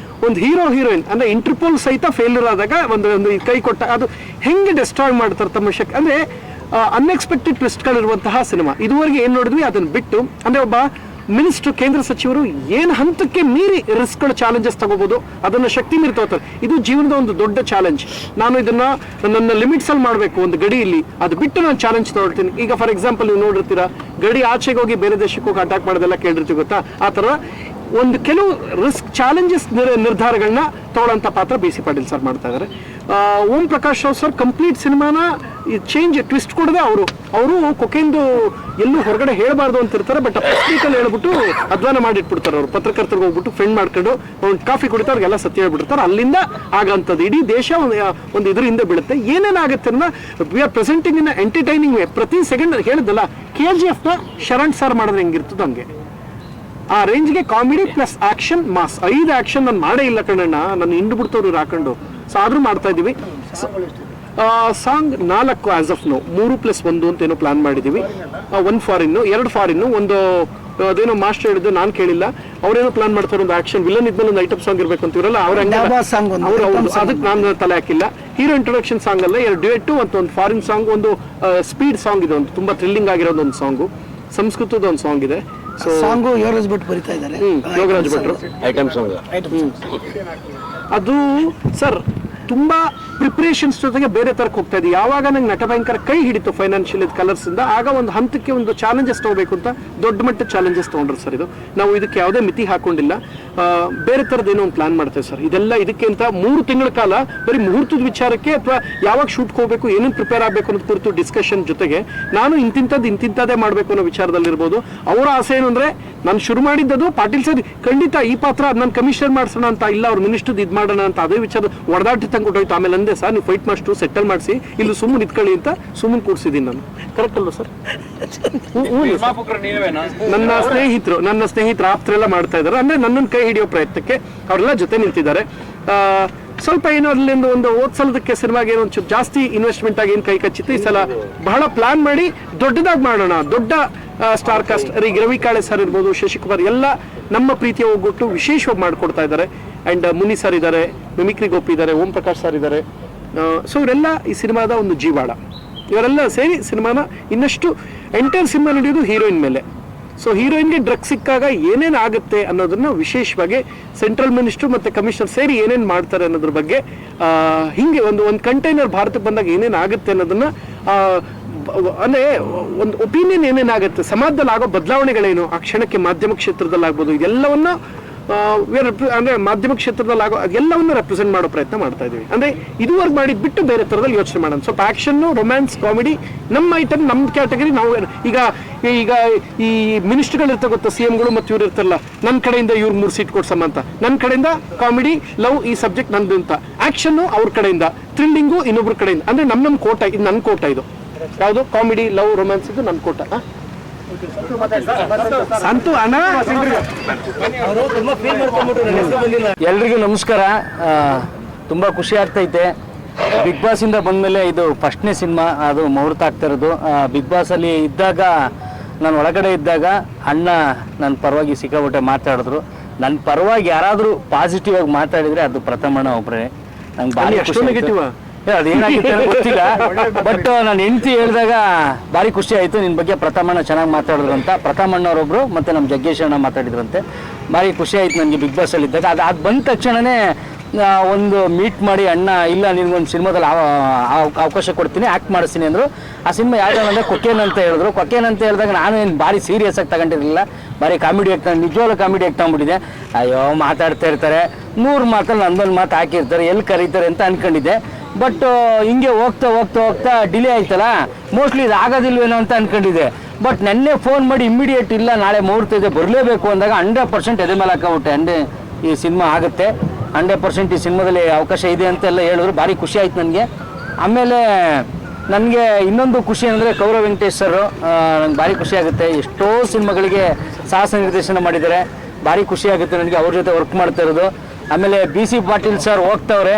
ಒಂದು ಹೀರೋಯಿನ್ ಅಂದ್ರೆ ಇಂಟರ್ಪೋಲ್ ಸಹಿತ ಫೇಲ್ಯೂರ್ ಆದಾಗ ಒಂದು ಕೈ ಕೊಟ್ಟ ಅದು ಹೆಂಗೆ ಡಿಸ್ಟ್ರಾಯ್ ಮಾಡ್ತಾರೆ ತಮ್ಮ ಶಕ್ತಿ ಅಂದ್ರೆ ಅನ್ಎಕ್ಸ್ಪೆಕ್ಟೆಡ್ ಟ್ವಿಸ್ಟ್ಗಳಿರುವಂತಹ ಸಿನಿಮಾ. ಇದುವರೆಗೆ ಏನು ನೋಡಿದ್ವಿ ಅದನ್ನ ಬಿಟ್ಟು ಅಂದ್ರೆ ಒಬ್ಬ ಮಿನಿಸ್ಟರ್ ಕೇಂದ್ರ ಸಚಿವರು ಏನು ಹಂತಕ್ಕೆ ಮೀರಿ ರಿಸ್ಕ್ಗಳು ಚಾಲೆಂಜಸ್ ತಗೋಬಹುದು, ಅದನ್ನ ಶಕ್ತಿ ಮೀರಿ ತಗೋತಾರೆ. ಇದು ಜೀವನದ ಒಂದು ದೊಡ್ಡ ಚಾಲೆಂಜ್. ನಾನು ಇದನ್ನ ನನ್ನ ಲಿಮಿಟ್ಸ್ ಅಲ್ಲಿ ಮಾಡಬೇಕು, ಒಂದು ಗಡಿಯಲ್ಲಿ ಅದು ಬಿಟ್ಟು ನಾನು ಚಾಲೆಂಜ್ ತಗೊಳ್ತೀನಿ. ಈಗ ಫಾರ್ ಎಕ್ಸಾಂಪಲ್ ನೀವು ನೋಡಿರ್ತೀರಾ, ಗಡಿ ಆಚೆಗೆ ಹೋಗಿ ಬೇರೆ ದೇಶಕ್ಕೆ ಹೋಗಿ ಅಟ್ಯಾಕ್ ಮಾಡೋದೆಲ್ಲ ಕೇಳಿರ್ತೀವಿ ಗೊತ್ತಾ. ಆ ಥರ ಒಂದು ಕೆಲವು ರಿಸ್ಕ್ ಚಾಲೆಂಜಸ್ ನಿರ್ಧಾರಗಳನ್ನ ತಗೊಳ್ಳೋಂಥ ಪಾತ್ರ BC ಪಾಟೀಲ್ ಸರ್ ಮಾಡ್ತಾ ಇದ್ದಾರೆ. ಓಂ ಪ್ರಕಾಶ್ ರಾವ್ ಸರ್ ಕಂಪ್ಲೀಟ್ ಸಿನಿಮಾನ ಚೇಂಜ್ ಟ್ವಿಸ್ಟ್ ಕೊಡದೆ ಅವರು ಕೊಕೇಂದು ಎಲ್ಲೂ ಹೊರಗಡೆ ಹೇಳಬಾರ್ದು ಅಂತ ಇರ್ತಾರೆ. ಬಟ್ ಪತ್ರಿಕಲ್ಲಿ ಹೇಳ್ಬಿಟ್ಟು ಅಧ್ವಾನ ಮಾಡಿಟ್ಬಿಡ್ತಾರೆ. ಅವರು ಪತ್ರಕರ್ತರಿಗೆ ಹೋಗ್ಬಿಟ್ಟು ಫ್ರೆಂಡ್ ಮಾಡ್ಕೊಂಡು ಒಂದು ಕಾಫಿ ಕುಡಿತಾರೆ, ಅವ್ರಿಗೆಲ್ಲ ಸತ್ಯ ಹೇಳ್ಬಿಡ್ತಾರೆ. ಅಲ್ಲಿಂದ ಆಗಂಥದ್ದು ಇಡೀ ದೇಶ ಒಂದು ಇದರಿಂದ ಬೀಳುತ್ತೆ. ಏನೇನಾಗುತ್ತೆ ಅನ್ನೋ we are presenting in entertaining way. ಪ್ರತಿ ಸೆಕೆಂಡ್ ಹೇಳಿದ್ದಲ್ಲ, KGF ನ ಶರಣ್ ಸರ್ ಮಾಡಿದ್ರೆ ಹೆಂಗಿರ್ತದೆ ಹಂಗೆ ಆ ರೇಂಜ್ಗೆ comedy plus action mass. 5 action ನಾನು ಮಾಡೇ ಇಲ್ಲ ಕಣಣ್ಣ, ನಾನು ಹಿಂಡು ಬಿಡ್ತವ್ರು ಹಾಕೊಂಡು. ಸೊ ಆದ್ರೂ ಮಾಡ್ತಾ ಇದೀವಿ. ಸಾಂಗ್ 4 ಆಸ್ ಆಫ್ ನೋ, 3+1 ಅಂತ ಏನೋ ಪ್ಲಾನ್ ಮಾಡಿದೀವಿ. 1 ಫಾರಿನ್ನು, 2 ಫಾರಿನ್ನು, ಒಂದು ಅದೇನೋ ಮಾಸ್ಟರ್ ಹೇಳಿದ್ದು ನಾನು ಕೇಳಿಲ್ಲ. ಅವ್ರೇನೋ ಪ್ಲಾನ್ ಮಾಡ್ತಾರೆ ಒಂದು ಆಕ್ಷನ್ ವಿಲನ್ ಇದ್ಮೇಲೆ ಒಂದು ಐಟಮ್ ಸಾಂಗ್ ಇರ್ಬೇಕು ಅಂತ ಇರಲ್ಲ ಅವ್ರ ಡಾಬಾ song ಒಂದು item song. ಅದಕ್ಕೆ ನಾನು ತಲೆ ಹಾಕಿಲ್ಲ. ಹೀರೋ ಇಂಟ್ರೊಡಕ್ಷನ್ ಸಾಂಗ್ ಅಲ್ಲ, 2 ಡ್ಯುಯೆಟ್ ಮತ್ತು ಒಂದು ಫಾರಿನ್ ಸಾಂಗ್, ಒಂದು ಸ್ಪೀಡ್ ಸಾಂಗ್ ಇದೆ, ಒಂದು ತುಂಬಾ ಥ್ರಿಲ್ಲಿಂಗ್ ಆಗಿರೋದು ಒಂದು ಸಾಂಗು, ಸಂಸ್ಕೃತದ ಒಂದು ಸಾಂಗ್ ಇದೆ. ಸೊ ಸಾಂಗು ಯೋಗರಾಜ್ ಭಟ್ ಬರಿತಾ ಇದ್ದಾರೆ. ಯೋಗರಾಜ್ ಭಟ್ರು ಐಟಮ್ ಸಾಂಗ್. ಅದು ಸರ್ ತುಂಬಾ ಪ್ರಿಪರೇಷನ್ಸ್ ಜೊತೆಗೆ ಬೇರೆ ತರಕ್ಕೆ ಹೋಗ್ತಾ ಇದೆ. ಯಾವಾಗ ನಂಗೆ ನಟ ಭಯಂಕರ ಕೈ ಹಿಡಿತು ಫೈನಾನ್ಷಿಯಲ್ ಕಲರ್ಸ್ ಇಂದ, ಆಗ ಒಂದು ಹಂತಕ್ಕೆ ಒಂದು ಚಾಲೆಂಜಸ್ ತಗೋಬೇಕು ಅಂತ ದೊಡ್ಡ ಮಟ್ಟದ ಚಾಲೆಂಜಸ್ ತಗೊಂಡ್ರು ಸರ್. ಇದು ನಾವು ಇದಕ್ಕೆ ಯಾವುದೇ ಮಿತಿ ಹಾಕೊಂಡಿಲ್ಲ, ಬೇರೆ ತರದ್ದು ಏನೋ ಒಂದು ಪ್ಲಾನ್ ಮಾಡ್ತೇವೆ ಸರ್. ಇದೆಲ್ಲ ಇದಕ್ಕೆ ಅಂತ 3 ತಿಂಗಳ ಕಾಲ ಬರೀ ಮುಹೂರ್ತದ ವಿಚಾರಕ್ಕೆ ಅಥವಾ ಯಾವಾಗ ಶೂಟ್ಗೆ ಹೋಗ್ಬೇಕು, ಏನೇನು ಪ್ರಿಪೇರ್ ಆಗಬೇಕು ಅನ್ನೋದು ಕುರಿತು ಡಿಸ್ಕಷನ್ ಜೊತೆಗೆ ನಾನು ಇಂತಿಂತದ್ದೇ ಮಾಡಬೇಕು ಅನ್ನೋ ವಿಚಾರದಲ್ಲಿರ್ಬೋದು. ಅವರ ಆಸೆ ಏನು ಅಂದ್ರೆ, ನಾನು ಶುರು ಮಾಡಿದ್ದದು ಪಾಟೀಲ್ ಸರ್ ಖಂಡಿತ ಈ ಪಾತ್ರ ನಾನು ಕಮಿಷನರ್ ಮಾಡಿಸೋಣ ಅಂತ ಇಲ್ಲ, ಅವ್ರ ಮಿನಿಸ್ಟರ್ ಇದು ಮಾಡೋಣ ಅಂತ ಅದೇ ವಿಚಾರ ಒಡೆದಾಟ ತಂದು ಕೊಟ್ಟೋಯ್ತು. ಆಮೇಲೆ ಅಂದೆ ಸರ್ ನೀವು ಫೈಟ್ ಮಾಸ್ಟು ಸೆಟಲ್ ಮಾಡಿಸಿ ಇಲ್ಲಿ ಸುಮ್ಮನೆ ಇಟ್ಕೊಳ್ಳಿ ಅಂತ ಸುಮ್ಮನೆ ಕೂರಿಸಿದ್ದೀನಿ ನಾನು. ಕರೆಕ್ಟ್ ಅಲ್ವಾ ಸರ್? ನನ್ನ ಸ್ನೇಹಿತರು ಆಪ್ತರೆಲ್ಲ ಮಾಡ್ತಾ ಇದ್ದಾರೆ, ಅಂದ್ರೆ ನನ್ನನ್ನು ಕೈ ಹಿಡಿಯೋ ಪ್ರಯತ್ನಕ್ಕೆ ಅವರೆಲ್ಲ ಜೊತೆ ನಿಂತಿದ್ದಾರೆ. ಸ್ವಲ್ಪ ಏನೋ ಅಲ್ಲಿಂದ ಒಂದು ಓದ್ಸಲದಕ್ಕೆ ಸಿನಿಮಾಗೆ ಏನೋ ಒಂಚೂರು ಜಾಸ್ತಿ ಇನ್ವೆಸ್ಟ್ಮೆಂಟ್ ಆಗಿ ಏನು ಕೈ ಕಚ್ಚಿತ್ತು. ಈ ಸಲ ಬಹಳ ಪ್ಲಾನ್ ಮಾಡಿ ದೊಡ್ಡದಾಗಿ ಮಾಡೋಣ, ದೊಡ್ಡ star cast Ravi Kale sir ಇರ್ಬೋದು, ಶಶಿಕುಮಾರ್ ಎಲ್ಲ ನಮ್ಮ ಪ್ರೀತಿಯ ಒಗ್ಗಟ್ಟು ವಿಶೇಷವಾಗಿ ಮಾಡಿಕೊಡ್ತಾ ಇದ್ದಾರೆ. ಅಂಡ್ ಮುನಿ ಸರ್ ಇದ್ದಾರೆ, ಮಿಮಿಕ್ರಿ ಗೋಪಿ ಇದ್ದಾರೆ, ಓಂ ಪ್ರಕಾಶ್ ಸರ್ ಇದ್ದಾರೆ. ಸೊ ಇವರೆಲ್ಲ ಈ ಸಿನಿಮಾದ ಒಂದು ಜೀವಾಳ. ಇವರೆಲ್ಲ ಸೇರಿ ಸಿನಿಮಾನ ಇನ್ನಷ್ಟು ಎಂಟೈರ್ ಸಿನಿಮಾ ನಡೆಯೋದು ಹೀರೋಯಿನ್ ಮೇಲೆ. ಸೊ ಹೀರೋಯಿನ್ಗೆ ಡ್ರಗ್ ಸಿಕ್ಕಾಗ ಏನೇನು ಆಗುತ್ತೆ ಅನ್ನೋದನ್ನ ವಿಶೇಷವಾಗಿ ಸೆಂಟ್ರಲ್ ಮಿನಿಸ್ಟ್ರು ಮತ್ತು ಕಮಿಷನರ್ ಸೇರಿ ಏನೇನು ಮಾಡ್ತಾರೆ ಅನ್ನೋದ್ರ ಬಗ್ಗೆ ಹಿಂಗೆ ಒಂದು ಕಂಟೈನರ್ ಭಾರತಕ್ಕೆ ಬಂದಾಗ ಏನೇನು ಆಗುತ್ತೆ ಅನ್ನೋದನ್ನ ಅಂದರೆ ಒಂದು ಒಪಿನಿಯನ್ ಏನೇನಾಗುತ್ತೆ, ಸಮಾಜದಲ್ಲಿ ಆಗೋ ಬದಲಾವಣೆಗಳೇನು, ಆ ಕ್ಷಣಕ್ಕೆ ಮಾಧ್ಯಮ ಕ್ಷೇತ್ರದಲ್ಲಿ ಆಗ್ಬೋದು, ಇದೆಲ್ಲವನ್ನ ಅಂದರೆ ಮಾಧ್ಯಮ ಕ್ಷೇತ್ರದಲ್ಲಿ ಆಗೋ ಎಲ್ಲವನ್ನ ರೆಪ್ರೆಸೆಂಟ್ ಮಾಡೋ ಪ್ರಯತ್ನ ಮಾಡ್ತಾ ಇದೀವಿ. ಅಂದರೆ ಇದುವರೆಗೆ ಮಾಡಿದ್ ಬಿಟ್ಟು ಬೇರೆ ಥರದಲ್ಲಿ ಯೋಚನೆ ಮಾಡೋಣ. ಸ್ವಲ್ಪ ಆ್ಯಕ್ಷನ್ನು, ರೊಮ್ಯಾನ್ಸ್, ಕಾಮಿಡಿ ನಮ್ಮ ಐಟಮ್, ನಮ್ಮ ಕ್ಯಾಟಗರಿ. ನಾವು ಈಗ ಈ ಮಿನಿಸ್ಟರ್ಗಳಿರ್ತಾರೆ ಗೊತ್ತಾ, CMಗಳು ಮತ್ತು ಇವ್ರು ಇರ್ತಾರಲ್ಲ, ನನ್ನ ಕಡೆಯಿಂದ ಇವ್ರು 3 ಸೀಟ್ ಕೊಡ್ಸಮ್ಮ ಅಂತ, ನನ್ನ ಕಡೆಯಿಂದ ಕಾಮಿಡಿ ಲವ್ ಈ ಸಬ್ಜೆಕ್ಟ್ ನಂದು ಅಂತ, ಆ್ಯಕ್ಷನ್ನು ಅವ್ರ ಕಡೆಯಿಂದ, ಥ್ರಿಲ್ಲಿಂಗು ಇನ್ನೊಬ್ರ ಕಡೆಯಿಂದ. ಅಂದರೆ ನಮ್ಮ ಕೋಟ, ಇದು ನನ್ನ ಕೋಟ. ಇದು ಯಾವುದು ಕಾಮಿಡಿ ಲವ್ ರೊಮ್ಯಾನ್ಸ್ ಇದು ನನ್ನ ಕೋಟ. ಸಂತು ಅಣ್ಣ, ಎಲ್ರಿಗೂ ನಮಸ್ಕಾರ. ತುಂಬ ಖುಷಿ ಆಗ್ತೈತೆ. ಬಿಗ್ ಬಾಸ್ ಇಂದ ಬಂದಮೇಲೆ ಇದು ಫಸ್ಟ್ನೇ ಸಿನಿಮಾ, ಅದು ಮುಹೂರ್ತ ಆಗ್ತಾ ಇರೋದು. ಬಿಗ್ ಬಾಸಲ್ಲಿ ಇದ್ದಾಗ, ನಾನು ಒಳಗಡೆ ಇದ್ದಾಗ ಅಣ್ಣ ನನ್ನ ಪರವಾಗಿ ಸಿಕ್ಕಾಬಿಟ್ಟೆ ಮಾತಾಡಿದ್ರು. ನನ್ನ ಪರವಾಗಿ ಯಾರಾದರೂ ಪಾಸಿಟಿವ್ ಆಗಿ ಮಾತಾಡಿದರೆ ಅದು ಪ್ರಥಮಣ್ಣ ಒಬ್ಬರೇ. ನಂಗೆ ಭಾರಿ ಖುಷಿ ನೆಗೆಟಿವ್ ಅದೇನಾಗಿತ್ತು ಗೊತ್ತಿಲ್ಲ, ಬಟ್ ನಾನು ಹೆಂಡತಿ ಹೇಳಿದಾಗ ಭಾರಿ ಖುಷಿ ಆಯಿತು. ನಿನ್ನ ಬಗ್ಗೆ ಪ್ರಥಮಣ್ಣ ಚೆನ್ನಾಗಿ ಮಾತಾಡಿದ್ರು ಅಂತ. ಪ್ರಥಮಣ್ಣವರೊಬ್ಬರು ಮತ್ತು ನಮ್ಮ ಜಗ್ಗೇಶ್ ಅಣ್ಣ ಮಾತಾಡಿದ್ರಂತೆ. ಭಾರಿ ಖುಷಿ ಆಯಿತು ನನಗೆ ಬಿಗ್ ಬಾಸಲ್ಲಿ ಇದ್ದಾಗ. ಅದು ಬಂದ ತಕ್ಷಣವೇ ಒಂದು ಮೀಟ್ ಮಾಡಿ, ಅಣ್ಣ ಇಲ್ಲ ನಿನ್ಗೊಂದು ಸಿನಿಮಾದಲ್ಲಿ ಅವಕಾಶ ಕೊಡ್ತೀನಿ, ಆ್ಯಕ್ಟ್ ಮಾಡಿಸ್ತೀನಿ ಅಂದರು. ಆ ಸಿನಿಮಾ ಯಾವ್ದು ಅಂದರೆ ಕೊಕೇನ್ ಅಂತ ಹೇಳಿದ್ರು. ಕೊಕೇನ್ ಅಂತ ಹೇಳಿದಾಗ ನಾನು ಏನು ಭಾರಿ ಸೀರಿಯಸ್ ಆಗಿ ತಗೊಂಡಿರಲಿಲ್ಲ, ಭಾರಿ ಕಾಮಿಡಿ ಆಗ್ತಾ, ನಿಜವಾಗ್ಲೂ ಕಾಮಿಡಿ ಆಗಿ ತಗೊಂಡ್ಬಿಟ್ಟಿದೆ. ಅಯ್ಯೋ ಮಾತಾಡ್ತಾ ಇರ್ತಾರೆ, 100 ಮಾತಲ್ಲಿ ನಂದೊಂದು ಮಾತು ಹಾಕಿರ್ತಾರೆ, ಎಲ್ಲಿ ಕರೀತಾರೆ ಅಂತ ಅಂದ್ಕೊಂಡಿದ್ದೆ. ಬಟ್ ಹಿಂಗೆ ಹೋಗ್ತಾ ಹೋಗ್ತಾ ಹೋಗ್ತಾ ಡಿಲೇ ಆಯ್ತಲ್ಲ, ಮೋಸ್ಟ್ಲಿ ಇದು ಆಗೋದಿಲ್ವೇನೋ ಅಂತ ಅಂದ್ಕೊಂಡಿದ್ದೆ. ಬಟ್ ನೆನ್ನೆ ಫೋನ್ ಮಾಡಿ ಇಮ್ಮಿಡಿಯೇಟ್ ಇಲ್ಲ ನಾಳೆ ಮುಹೂರ್ತ ಇದೆ ಬರಲೇಬೇಕು ಅಂದಾಗ 100% ಎದೆ ಮೇಲೆ ಹಾಕೊಂಬಿಟ್ಟೆ. ಈ ಸಿನಿಮಾ ಆಗುತ್ತೆ 100%, ಈ ಸಿನಿಮಾದಲ್ಲಿ ಅವಕಾಶ ಇದೆ ಅಂತೆಲ್ಲ ಹೇಳಿದ್ರು. ಭಾರಿ ಖುಷಿ ಆಯ್ತು ನನಗೆ. ಆಮೇಲೆ ನನಗೆ ಇನ್ನೊಂದು ಖುಷಿ ಅಂದರೆ ಕೌರವ್ ವೆಂಕಟೇಶ್ ಸರ್, ನಂಗೆ ಭಾರಿ ಖುಷಿ ಆಗುತ್ತೆ. ಎಷ್ಟೋ ಸಿನಿಮಾಗಳಿಗೆ ಸಾಹಸ ನಿರ್ದೇಶನ ಮಾಡಿದ್ದಾರೆ, ಭಾರಿ ಖುಷಿ ಆಗುತ್ತೆ ನನಗೆ ಅವ್ರ ಜೊತೆ ವರ್ಕ್ ಮಾಡ್ತಾ ಇರೋದು. ಆಮೇಲೆ BC ಪಾಟೀಲ್ ಸರ್ ಹೋಗ್ತವ್ರೆ,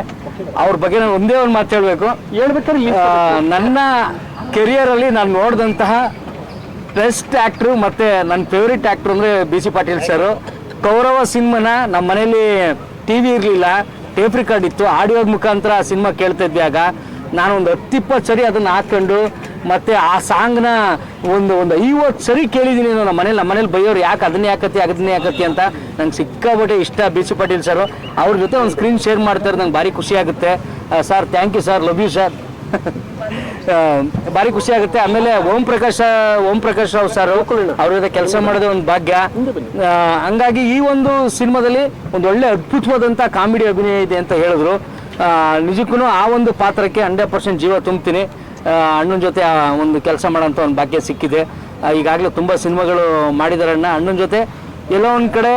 ಅವ್ರ ಬಗ್ಗೆ ನಾನು ಒಂದೇ ಒಂದು ಮಾತು ಹೇಳ್ಬೇಕಾದ್ರೆ, ನನ್ನ ಕೆರಿಯರಲ್ಲಿ ನಾನು ನೋಡಿದಂತಹ ಬೆಸ್ಟ್ ಆ್ಯಕ್ಟ್ರು ಮತ್ತು ನನ್ನ ಫೇವ್ರೇಟ್ ಆ್ಯಕ್ಟ್ರು ಅಂದರೆ BC ಪಾಟೀಲ್ ಸರು. ಕೌರವ ಸಿನಿಮಾನ ನಮ್ಮ ಮನೇಲಿ TV ಇರಲಿಲ್ಲ, ಟೇಪ್ ರೆಕಾರ್ಡ್ ಇತ್ತು, ಆಡಿಯೋ ಮುಖಾಂತರ ಆ ಸಿನಿಮಾ ಕೇಳ್ತಾ ಇದ್ದೆ. ಆಗ ನಾನು ಒಂದು 10-20 ಸರಿ ಅದನ್ನು ಹಾಕ್ಕೊಂಡು, ಮತ್ತು ಆ ಸಾಂಗ್ನ ಒಂದು 50 ಸರಿ ಕೇಳಿದ್ದೀನಿ ನಮ್ಮ ಮನೇಲಿ ಬೈಯೋರು, ಯಾಕೆ ಅದನ್ನೇ ಯಾಕತ್ತಿ ಅಂತ. ನಂಗೆ ಸಿಕ್ಕಾಬಿಟ್ಟೆ ಇಷ್ಟ BC ಪಾಟೀಲ್ ಸರು. ಅವ್ರ ಜೊತೆ ಒಂದು ಸ್ಕ್ರೀನ್ ಶೇರ್ ಮಾಡ್ತಾರೆ, ನಂಗೆ ಭಾರಿ ಖುಷಿ ಆಗುತ್ತೆ. Sir thank you sir, love you sir. ಭಾರಿ ಖುಷಿ ಆಗುತ್ತೆ. ಆಮೇಲೆ ಓಂ ಪ್ರಕಾಶ್ ರಾವ್ ಸರ್, ಅವ್ರ ಜೊತೆ ಕೆಲಸ ಮಾಡೋದೇ ಒಂದು ಭಾಗ್ಯ. ಹಂಗಾಗಿ ಈ ಒಂದು ಸಿನಿಮಾದಲ್ಲಿ ಒಂದು ಒಳ್ಳೆ ಅದ್ಭುತವಾದಂಥ ಕಾಮಿಡಿ ಅಭಿನಯ ಇದೆ ಅಂತ ಹೇಳಿದ್ರು. ನಿಜಕ್ಕೂ ಆ ಒಂದು ಪಾತ್ರಕ್ಕೆ 100% ಜೀವ ತುಂಬ್ತೀನಿ. ಅಣ್ಣನ ಜೊತೆ ಒಂದು ಕೆಲಸ ಮಾಡೋಂಥ ಒಂದು ಭಾಗ್ಯ ಸಿಕ್ಕಿದೆ. ಈಗಾಗಲೇ ತುಂಬ ಸಿನಿಮಾಗಳು ಮಾಡಿದ್ದಾರೆ ಅಣ್ಣ. ಅಣ್ಣನ ಜೊತೆ ಎಲ್ಲೋ ಒಂದು ಕಡೆ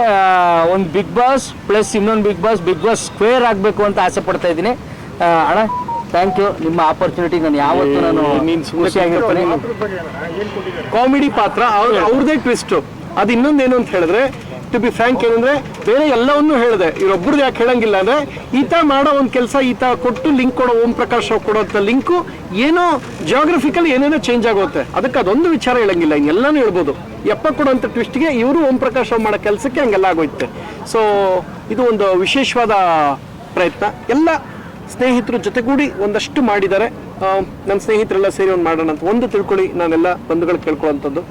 ಒಂದು ಬಿಗ್ ಬಾಸ್ ಪ್ಲಸ್ ಇನ್ನೊಂದು ಬಿಗ್ ಬಾಸ್ ಸ್ಕ್ವೇರ್ ಆಗಬೇಕು ಅಂತ ಆಸೆ ಪಡ್ತಾ ಇದ್ದೀನಿ. ಅಣ್ಣ ಥ್ಯಾಂಕ್ ಯು. ನಿಮ್ಮ ಆಪರ್ಚುನಿಟಿ ನಾನು ಯಾವತ್ತೂ ನಾನು ಖುಷಿಯಾಗಿರ್ತೀನಿ. ಕಾಮಿಡಿ ಪಾತ್ರ ಅವ್ರದೇ ಟ್ವಿಸ್ಟ್. ಅದು ಇನ್ನೊಂದೇನು ಅಂತ ಹೇಳಿದ್ರೆ, ಟು ಬಿ ಫ್ರ್ಯಾಂಕ್ ಏನಂದ್ರೆ ಬೇರೆ ಎಲ್ಲವನ್ನೂ ಹೇಳಿದೆ, ಇವರೊಬ್ಬರದ್ದು ಯಾಕೆ ಹೇಳಂಗಿಲ್ಲ ಅಂದ್ರೆ ಈತ ಮಾಡೋ ಒಂದು ಕೆಲಸ ಈತ ಕೊಟ್ಟು ಲಿಂಕ್ ಕೊಡೋ ಓಂ ಪ್ರಕಾಶ್ ರಾವ್ ಕೊಡೋಂಥ ಲಿಂಕು ಏನೋ ಜಿಯೋಗ್ರಫಿಕಲ್ ಏನೇನೋ ಚೇಂಜ್ ಆಗುತ್ತೆ, ಅದಕ್ಕೆ ಅದೊಂದು ವಿಚಾರ ಹೇಳಂಗಿಲ್ಲ, ಇನ್ನೆಲ್ಲಾನು ಹೇಳ್ಬೋದು. ಯಪ್ಪ ಕೊಡುವಂಥ ಟ್ವಿಸ್ಟ್ಗೆ ಇವರು ಓಂ ಪ್ರಕಾಶ್ ರಾವ್ ಮಾಡೋ ಕೆಲಸಕ್ಕೆ ಹಂಗೆಲ್ಲ ಆಗೋಯ್ತೆ. ಸೊ ಇದು ಒಂದು ವಿಶೇಷವಾದ ಪ್ರಯತ್ನ. ಎಲ್ಲ ಸ್ನೇಹಿತರು ಜೊತೆಗೂಡಿ ಒಂದಷ್ಟು ಮಾಡಿದ್ದಾರೆ. ನನ್ನ ಸ್ನೇಹಿತರೆಲ್ಲ ಸೇರಿ ಒಂದು ಮಾಡೋಣ ಅಂತ ಒಂದು ತಿಳ್ಕೊಳ್ಳಿ, ನಾನೆಲ್ಲ ಬಂಧುಗಳು ಕೇಳ್ಕೊಳ್ಳೋಂಥದ್ದು.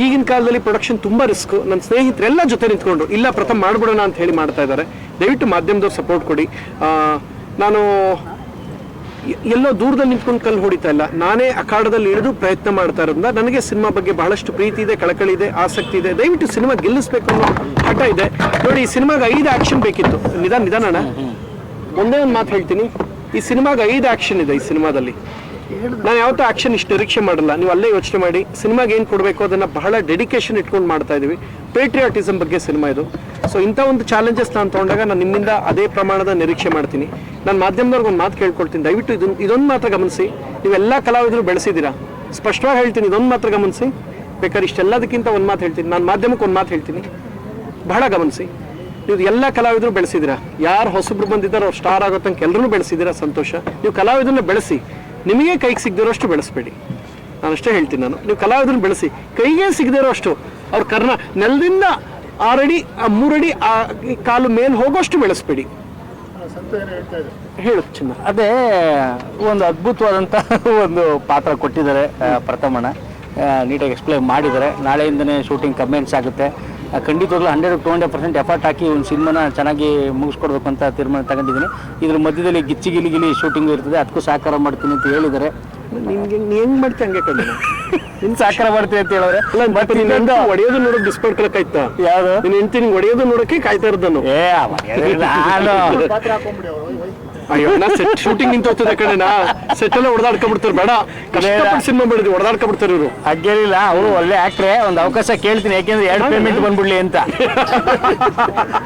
ಈಗಿನ ಕಾಲದಲ್ಲಿ ಪ್ರೊಡಕ್ಷನ್ ತುಂಬ ರಿಸ್ಕ್. ನನ್ನ ಸ್ನೇಹಿತರೆಲ್ಲ ಜೊತೆ ನಿಂತ್ಕೊಂಡ್ರು, ಇಲ್ಲ ಪ್ರಥಮ್ ಮಾಡ್ಬಿಡೋಣ ಅಂತ ಹೇಳಿ ಮಾಡ್ತಾ ಇದ್ದಾರೆ. ದಯವಿಟ್ಟು ಮಾಧ್ಯಮದವ್ರು ಸಪೋರ್ಟ್ ಕೊಡಿ. ನಾನು ಎಲ್ಲೋ ದೂರದಲ್ಲಿ ನಿಂತ್ಕೊಂಡು ಕಲ್ಲು ಹೊಡಿತಾ ಇಲ್ಲ, ನಾನೇ ಅಖಾಡದಲ್ಲಿ ಇಳಿದು ಪ್ರಯತ್ನ ಮಾಡ್ತಾ ಇರೋದ್ರಿಂದ ನನಗೆ ಸಿನಿಮಾ ಬಗ್ಗೆ ಬಹಳಷ್ಟು ಪ್ರೀತಿ ಇದೆ, ಕಳಕಳಿ ಇದೆ, ಆಸಕ್ತಿ ಇದೆ. ದಯವಿಟ್ಟು ಸಿನಿಮಾ ಗೆಲ್ಲಿಸ್ಬೇಕು ಅನ್ನೋ ಹಠ ಇದೆ. ನೋಡಿ, ಈ ಸಿನಿಮಾಗೆ 5 ಆ್ಯಕ್ಷನ್ ಬೇಕಿತ್ತು. ನಿಧಾನ ಒಂದೇ ಒಂದು ಮಾತು ಹೇಳ್ತೀನಿ, ಈ ಸಿನಿಮಾಗೆ 5 ಆ್ಯಕ್ಷನ್ ಇದೆ. ಈ ಸಿನಿಮಾದಲ್ಲಿ ನಾನು ಯಾವತ್ತೂ ಆ್ಯಕ್ಷನ್ ಇಷ್ಟು ನಿರೀಕ್ಷೆ ಮಾಡಲ್ಲ. ನೀವು ಅಲ್ಲೇ ಯೋಚನೆ ಮಾಡಿ, ಸಿನಿಮಾಗೆ ಏನು ಕೊಡಬೇಕು ಅದನ್ನು ಬಹಳ ಡೆಡಿಕೇಶನ್ ಇಟ್ಕೊಂಡು ಮಾಡ್ತಾ ಇದ್ದೀವಿ. ಪೇಟ್ರಿಯಾಟಿಸಮ್ ಬಗ್ಗೆ ಸಿನಿಮಾ ಇದು. ಸೊ ಇಂಥ ಒಂದು ಚಾಲೆಂಜಸ್ ನಾನು ತೊಗೊಂಡಾಗ ನಾನು ನಿಮ್ಮಿಂದ ಅದೇ ಪ್ರಮಾಣದ ನಿರೀಕ್ಷೆ ಮಾಡ್ತೀನಿ. ನಾನು ಮಾಧ್ಯಮದವ್ರಿಗೆ ಒಂದು ಮಾತು ಕೇಳ್ಕೊಳ್ತೀನಿ, ದಯವಿಟ್ಟು ಇದೊಂದು ಮಾತ್ರ ಗಮನಿಸಿ. ನೀವೆಲ್ಲ ಕಲಾವಿದರು ಬೆಳೆಸಿದ್ದೀರಾ, ಸ್ಪಷ್ಟವಾಗಿ ಹೇಳ್ತೀನಿ, ಇದೊಂದು ಮಾತ್ರ ಗಮನಿಸಿ. ಬೇಕಾದ್ರೆ ಇಷ್ಟೆಲ್ಲದಕ್ಕಿಂತ ಒಂದು ಮಾತು ಹೇಳ್ತೀನಿ, ನಾನು ಮಾಧ್ಯಮಕ್ಕೆ ಒಂದು ಮಾತು ಹೇಳ್ತೀನಿ, ಬಹಳ ಗಮನಿಸಿ. ನೀವು ಎಲ್ಲ ಕಲಾವಿದರು ಬೆಳೆಸಿದ್ದೀರಾ, ಯಾರು ಹೊಸಬ್ರು ಬಂದಿದ್ದಾರೋ ಅವ್ರು ಸ್ಟಾರ್ ಆಗೋ ತನಕ ಎಲ್ಲರೂ ಬೆಳೆಸಿದ್ದೀರಾ, ಸಂತೋಷ. ನೀವು ಕಲಾವಿದರನ್ನ ಬೆಳೆಸಿ, ನಿಮಗೆ ಕೈಗೆ ಸಿಗದಿರೋಷ್ಟು ಬೆಳೆಸಬೇಡಿ. ನಾನು ಅಷ್ಟೇ ಹೇಳ್ತೀನಿ. ನೀವು ಕಲಾವಿದರನ್ನ ಬೆಳೆಸಿ, ಕೈಗೆ ಸಿಗದಿರೋ ಅಷ್ಟು ಅವ್ರ ನೆಲದಿಂದ 6 ಅಡಿ 3 ಅಡಿ ಕಾಲು ಮೇಲೆ ಹೋಗೋಷ್ಟು ಬೆಳೆಸ್ಬೇಡಿ. ಹೇಳು ಚಿನ್ನ. ಅದೇ ಒಂದು ಅದ್ಭುತವಾದಂಥ ಒಂದು ಪಾತ್ರ ಕೊಟ್ಟಿದ್ದಾರೆ ಪ್ರಥಮಣ್ಣ, ನೀಟಾಗಿ ಎಕ್ಸ್ಪ್ಲೈನ್ ಮಾಡಿದ್ದಾರೆ. ನಾಳೆಯಿಂದನೇ ಶೂಟಿಂಗ್ ಕಮೆಂಟ್ಸ್ ಆಗುತ್ತೆ. ಖಂಡಿತವಾಗ್ಲೂ 100% ಎಫರ್ಟ್ ಹಾಕಿ ಒಂದು ಸಿನಿಮಾನ ಚೆನ್ನಾಗಿ ಮುಗಿಸ್ಕೊಡ್ಬೇಕು ಅಂತ ತೀರ್ಮಾನ ತಗೊಂಡಿದ್ದೀನಿ. ಇದ್ರ ಮಧ್ಯದಲ್ಲಿ ಗಿಲಿ ಶೂಟಿಂಗ್ ಇರ್ತದೆ, ಅದಕ್ಕೂ ಸಹಕಾರ ಮಾಡ್ತೀನಿ ಅಂತ ಹೇಳಿದ್ದಾರೆ. ನಿಮ್ಗೆ ನೀ ಹೆಂಗ್ ಮಾಡ್ತೀಯ ಹಂಗೆ ಕಣ್ಣ, ನಿನ್ ಸಹಕಾರ ಮಾಡ್ತೀನಿ ಅಂತ ಹೇಳಿದ್ರೆ ಹೊಡೆಯೋದು ನೋಡೋಕೆ ಡಿಸ್ಪೋರ್ಟ್ ಯಾವ್ದು ನಿನ್ನ ಹೆಂಡತಿ ನಿಂಗೆ ಹೊಡೆಯೋದು ನೋಡೋಕೆ ಕಾಯ್ತಾ ಇರೋದು ನಾನು. ಅಯ್ಯೋ ಶೂಟಿಂಗ್ ನಿಂತು ಹೋಗ್ತದೆ ಕಡೆನಾ, ಸೆಟ್ ಎಲ್ಲ ಹೊಡೆದಾಡ್ಕೊಂಡ್ಬಿಡ್ತಾರೆ. ಬೇಡ, ಕಷ್ಟಪಟ್ಟು ಸಿನಿಮಾ ಮಾಡಿದ್ವಿ, ಹೊಡೆದಾಡ್ಕೊಂಡ್ಬಿಡ್ತಾರೆ ಇವರು. ಹಾಗೇನಿಲ್ಲ, ಅವರು ಒಳ್ಳೆ ಆಕ್ಟ್ರೆ. ಒಂದು ಅವಕಾಶ ಕೇಳ್ತೀನಿ, ಯಾಕೆಂದ್ರೆ 2 ಪೇಮೆಂಟ್ ಬಂದ್ಬಿಡ್ಲಿ ಅಂತ.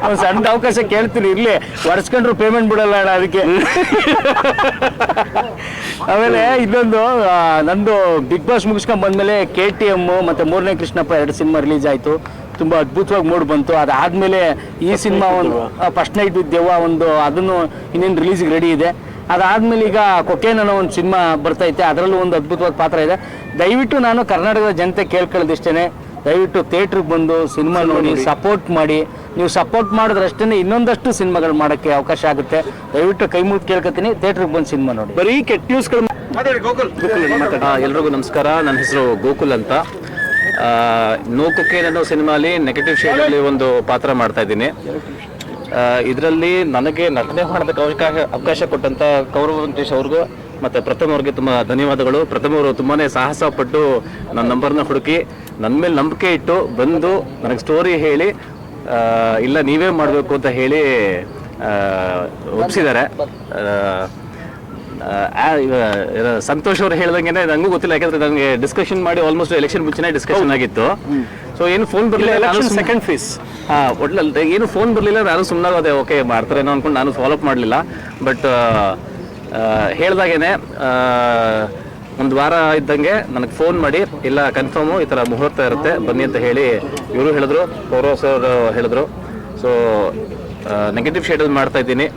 ಒಂದು ಸಣ್ಣ ಅವಕಾಶ ಕೇಳ್ತೀನಿ, ಇರ್ಲಿ, ಹೊಡ್ಸ್ಕೊಂಡ್ರು ಪೇಮೆಂಟ್ ಬಿಡಲ್ಲ ಅಣ್ಣ, ಅದಕ್ಕೆ. ಆಮೇಲೆ ಇನ್ನೊಂದು, ನಂದು ಬಿಗ್ ಬಾಸ್ ಮುಗಿಸ್ಕೊಂಡ್ ಬಂದ್ಮೇಲೆ KTM ಮತ್ತೆ 3ನೇ ಕೃಷ್ಣಪ್ಪ 2 ಸಿನಿಮಾ ರಿಲೀಸ್ ಆಯ್ತು. ತುಂಬ ಅದ್ಭುತವಾಗಿ ಮೂಡ್ ಬಂತು. ಅದಾದ್ಮೇಲೆ ಈ ಸಿನಿಮಾ ಒಂದು ಫಸ್ಟ್ ನೈಟ್ ವಿತ್ ದೆವ್ವ ಒಂದು, ಅದನ್ನು ಇನ್ನೇನು ರಿಲೀಸ್ಗೆ ರೆಡಿ ಇದೆ. ಅದಾದ್ಮೇಲೆ ಈಗ ಕೊಕೇನ್ ಅನ್ನೋ ಒಂದು ಸಿನಿಮಾ ಬರ್ತೈತೆ, ಅದರಲ್ಲೂ ಒಂದು ಅದ್ಭುತವಾದ ಪಾತ್ರ ಇದೆ. ದಯವಿಟ್ಟು ನಾನು ಕರ್ನಾಟಕದ ಜನತೆ ಕೇಳ್ಕೊಳ್ಳೋದಿಷ್ಟೇ, ದಯವಿಟ್ಟು ಥಿಯೇಟ್ರಿಗೆ ಬಂದು ಸಿನಿಮಾ ನೋಡಿ ಸಪೋರ್ಟ್ ಮಾಡಿ. ನೀವು ಸಪೋರ್ಟ್ ಮಾಡಿದ್ರಷ್ಟೇ ಇನ್ನೊಂದಷ್ಟು ಸಿನಿಮಾಗಳು ಮಾಡೋಕ್ಕೆ ಅವಕಾಶ ಆಗುತ್ತೆ. ದಯವಿಟ್ಟು ಕೈ ಮುಗಿದು ಕೇಳ್ಕೊತೀನಿ, ಥಿಯೇಟ್ರಿಗೆ ಬಂದು ಸಿನಿಮಾ ನೋಡಿ. ಬರೀ ಕೆಟ್ಟ ನ್ಯೂಸ್ಗಳು. ಎಲ್ರಿಗೂ ನಮಸ್ಕಾರ. ನನ್ನ ಹೆಸರು ಗೋಕುಲ್ ಅಂತ. ನೋ ಕೊಕೇನ್ ಅನ್ನೋ ಸಿನಿಮಾಲಿ ನೆಗೆಟಿವ್ ಶೇಡಲ್ಲಿ ಒಂದು ಪಾತ್ರ ಮಾಡ್ತಾ ಇದ್ದೀನಿ. ಇದರಲ್ಲಿ ನನಗೆ ನಟನೆ ಮಾಡೋದಕ್ಕೆ ಅವಕಾಶ ಕೊಟ್ಟಂಥ ಕೌರವ ವೆಂಕಟೇಶ್ ಅವ್ರಿಗೂ ಮತ್ತು ಪ್ರಥಮ್ ಅವ್ರಿಗೆ ತುಂಬ ಧನ್ಯವಾದಗಳು. ಪ್ರಥಮ್ ಅವರು ತುಂಬಾ ಸಾಹಸ ಪಟ್ಟು ನನ್ನ ನಂಬರ್ನ ಹುಡುಕಿ ನನ್ನ ಮೇಲೆ ನಂಬಿಕೆ ಇಟ್ಟು ಬಂದು ನನಗೆ ಸ್ಟೋರಿ ಹೇಳಿ, ಇಲ್ಲ ನೀವೇ ಮಾಡಬೇಕು ಅಂತ ಹೇಳಿ ಒಪ್ಪಿಸಿದ್ದಾರೆ. ಸಂತೋಷ್ ಅವ್ರು ಹೇಳ್ದಂಗೆ ನನಗೂ ಗೊತ್ತಿಲ್ಲ, ಯಾಕಂದ್ರೆ ನನಗೆ ಡಿಸ್ಕಷನ್ ಮಾಡಿ ಆಲ್ಮೋಸ್ಟ್ ಎಲೆಕ್ಷನ್ ಮುಂಚೆನೇ ಡಿಸ್ಕಷನ್ ಆಗಿತ್ತು. ಸೊ ಏನು ಫೋನ್ ಬರಲಿಲ್ಲ, ಸೆಕೆಂಡ್ ಫೇಸ್ ಒಟ್ಲಲ್ಲಿ ಏನು ಫೋನ್ ಬರಲಿಲ್ಲ. ನಾನು ಸುಮ್ಮನೆ ಅದೇ ಓಕೆ ಮಾಡ್ತಾರೇನೋ ಅಂದ್ಕೊಂಡು ನಾನು ಫಾಲೋ ಅಪ್ ಮಾಡಲಿಲ್ಲ. ಬಟ್ ಹೇಳ್ದಾಗೇನೆ ಒಂದು ವಾರ ಇದ್ದಂಗೆ ನನಗೆ ಫೋನ್ ಮಾಡಿ, ಇಲ್ಲ ಕನ್ಫರ್ಮು ಈ ಥರ ಮುಹೂರ್ತ ಇರುತ್ತೆ ಬನ್ನಿ ಅಂತ ಹೇಳಿ ಇವರು ಹೇಳಿದ್ರು, ಕೌರವ್ ಸರ್ ಹೇಳಿದ್ರು. ಸೊ ನೆಗೆಟಿವ್ ಶೇಡಲ್ಲಿ ಮಾಡ್ತಾ ಇದ್ದೀನಿ.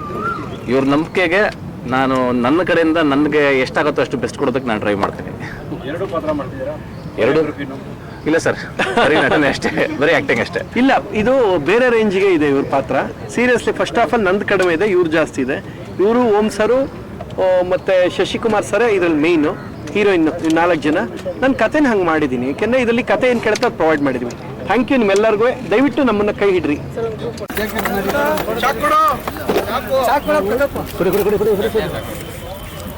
ಇವ್ರ ನಂಬಿಕೆಗೆ ನಾನು ನನ್ನ ಕಡೆಯಿಂದ ನನಗೆ ಎಷ್ಟಾಗುತ್ತೋ ಅಷ್ಟು ಬೆಸ್ಟ್ ಕೊಡೋದಕ್ಕೆ ನಾನು ಟ್ರೈ ಮಾಡ್ತೀನಿ. 2 ಪಾತ್ರ ಮಾಡ್ತಿದ್ದೀರಾ? 2 ಇಲ್ಲ ಸರ್, ಬರೀ ನಟನೆ ಅಷ್ಟೇ, ಬರೀ ಆ್ಯಕ್ಟಿಂಗ್ ಅಷ್ಟೇ. ಇಲ್ಲ, ಇದು ಬೇರೆ ರೇಂಜ್ಗೆ ಇದೆ ಇವ್ರ ಪಾತ್ರ. ಸೀರಿಯಸ್ಲಿ ಫಸ್ಟ್ ಆಫ್ ಆಲ್ ನಂದು ಕಡಿಮೆ ಇದೆ, ಇವ್ರು ಜಾಸ್ತಿ ಇದೆ. ಇವರು ಓಂ ಸರು ಮತ್ತು ಶಶಿಕುಮಾರ್ ಸರೇ ಇದರಲ್ಲಿ ಮೇಯ್ನು ಹೀರೋಯಿನ್, 4 ಜನ. ನನ್ನ ಕಥೆನ ಹಂಗೆ ಮಾಡಿದ್ದೀನಿ, ಯಾಕೆಂದರೆ ಇದರಲ್ಲಿ ಕತೆ ಏನು ಕೇಳ್ತಾ ಅದು ಪ್ರೊವೈಡ್ ಮಾಡಿದ್ವಿ. ಥ್ಯಾಂಕ್ ಯು ನಿಮ್ಮೆಲ್ಲರಿಗೂ. ದಯವಿಟ್ಟು ನಮ್ಮನ್ನು ಕೈ ಹಿಡ್ರಿ.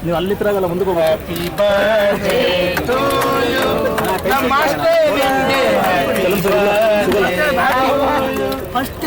ನೀವು ಅಲ್ಲಿ ತರಗಲ್ಲ ಮುಂದಕ್ಕೆ ಹೋಗ್ಬೇಕು.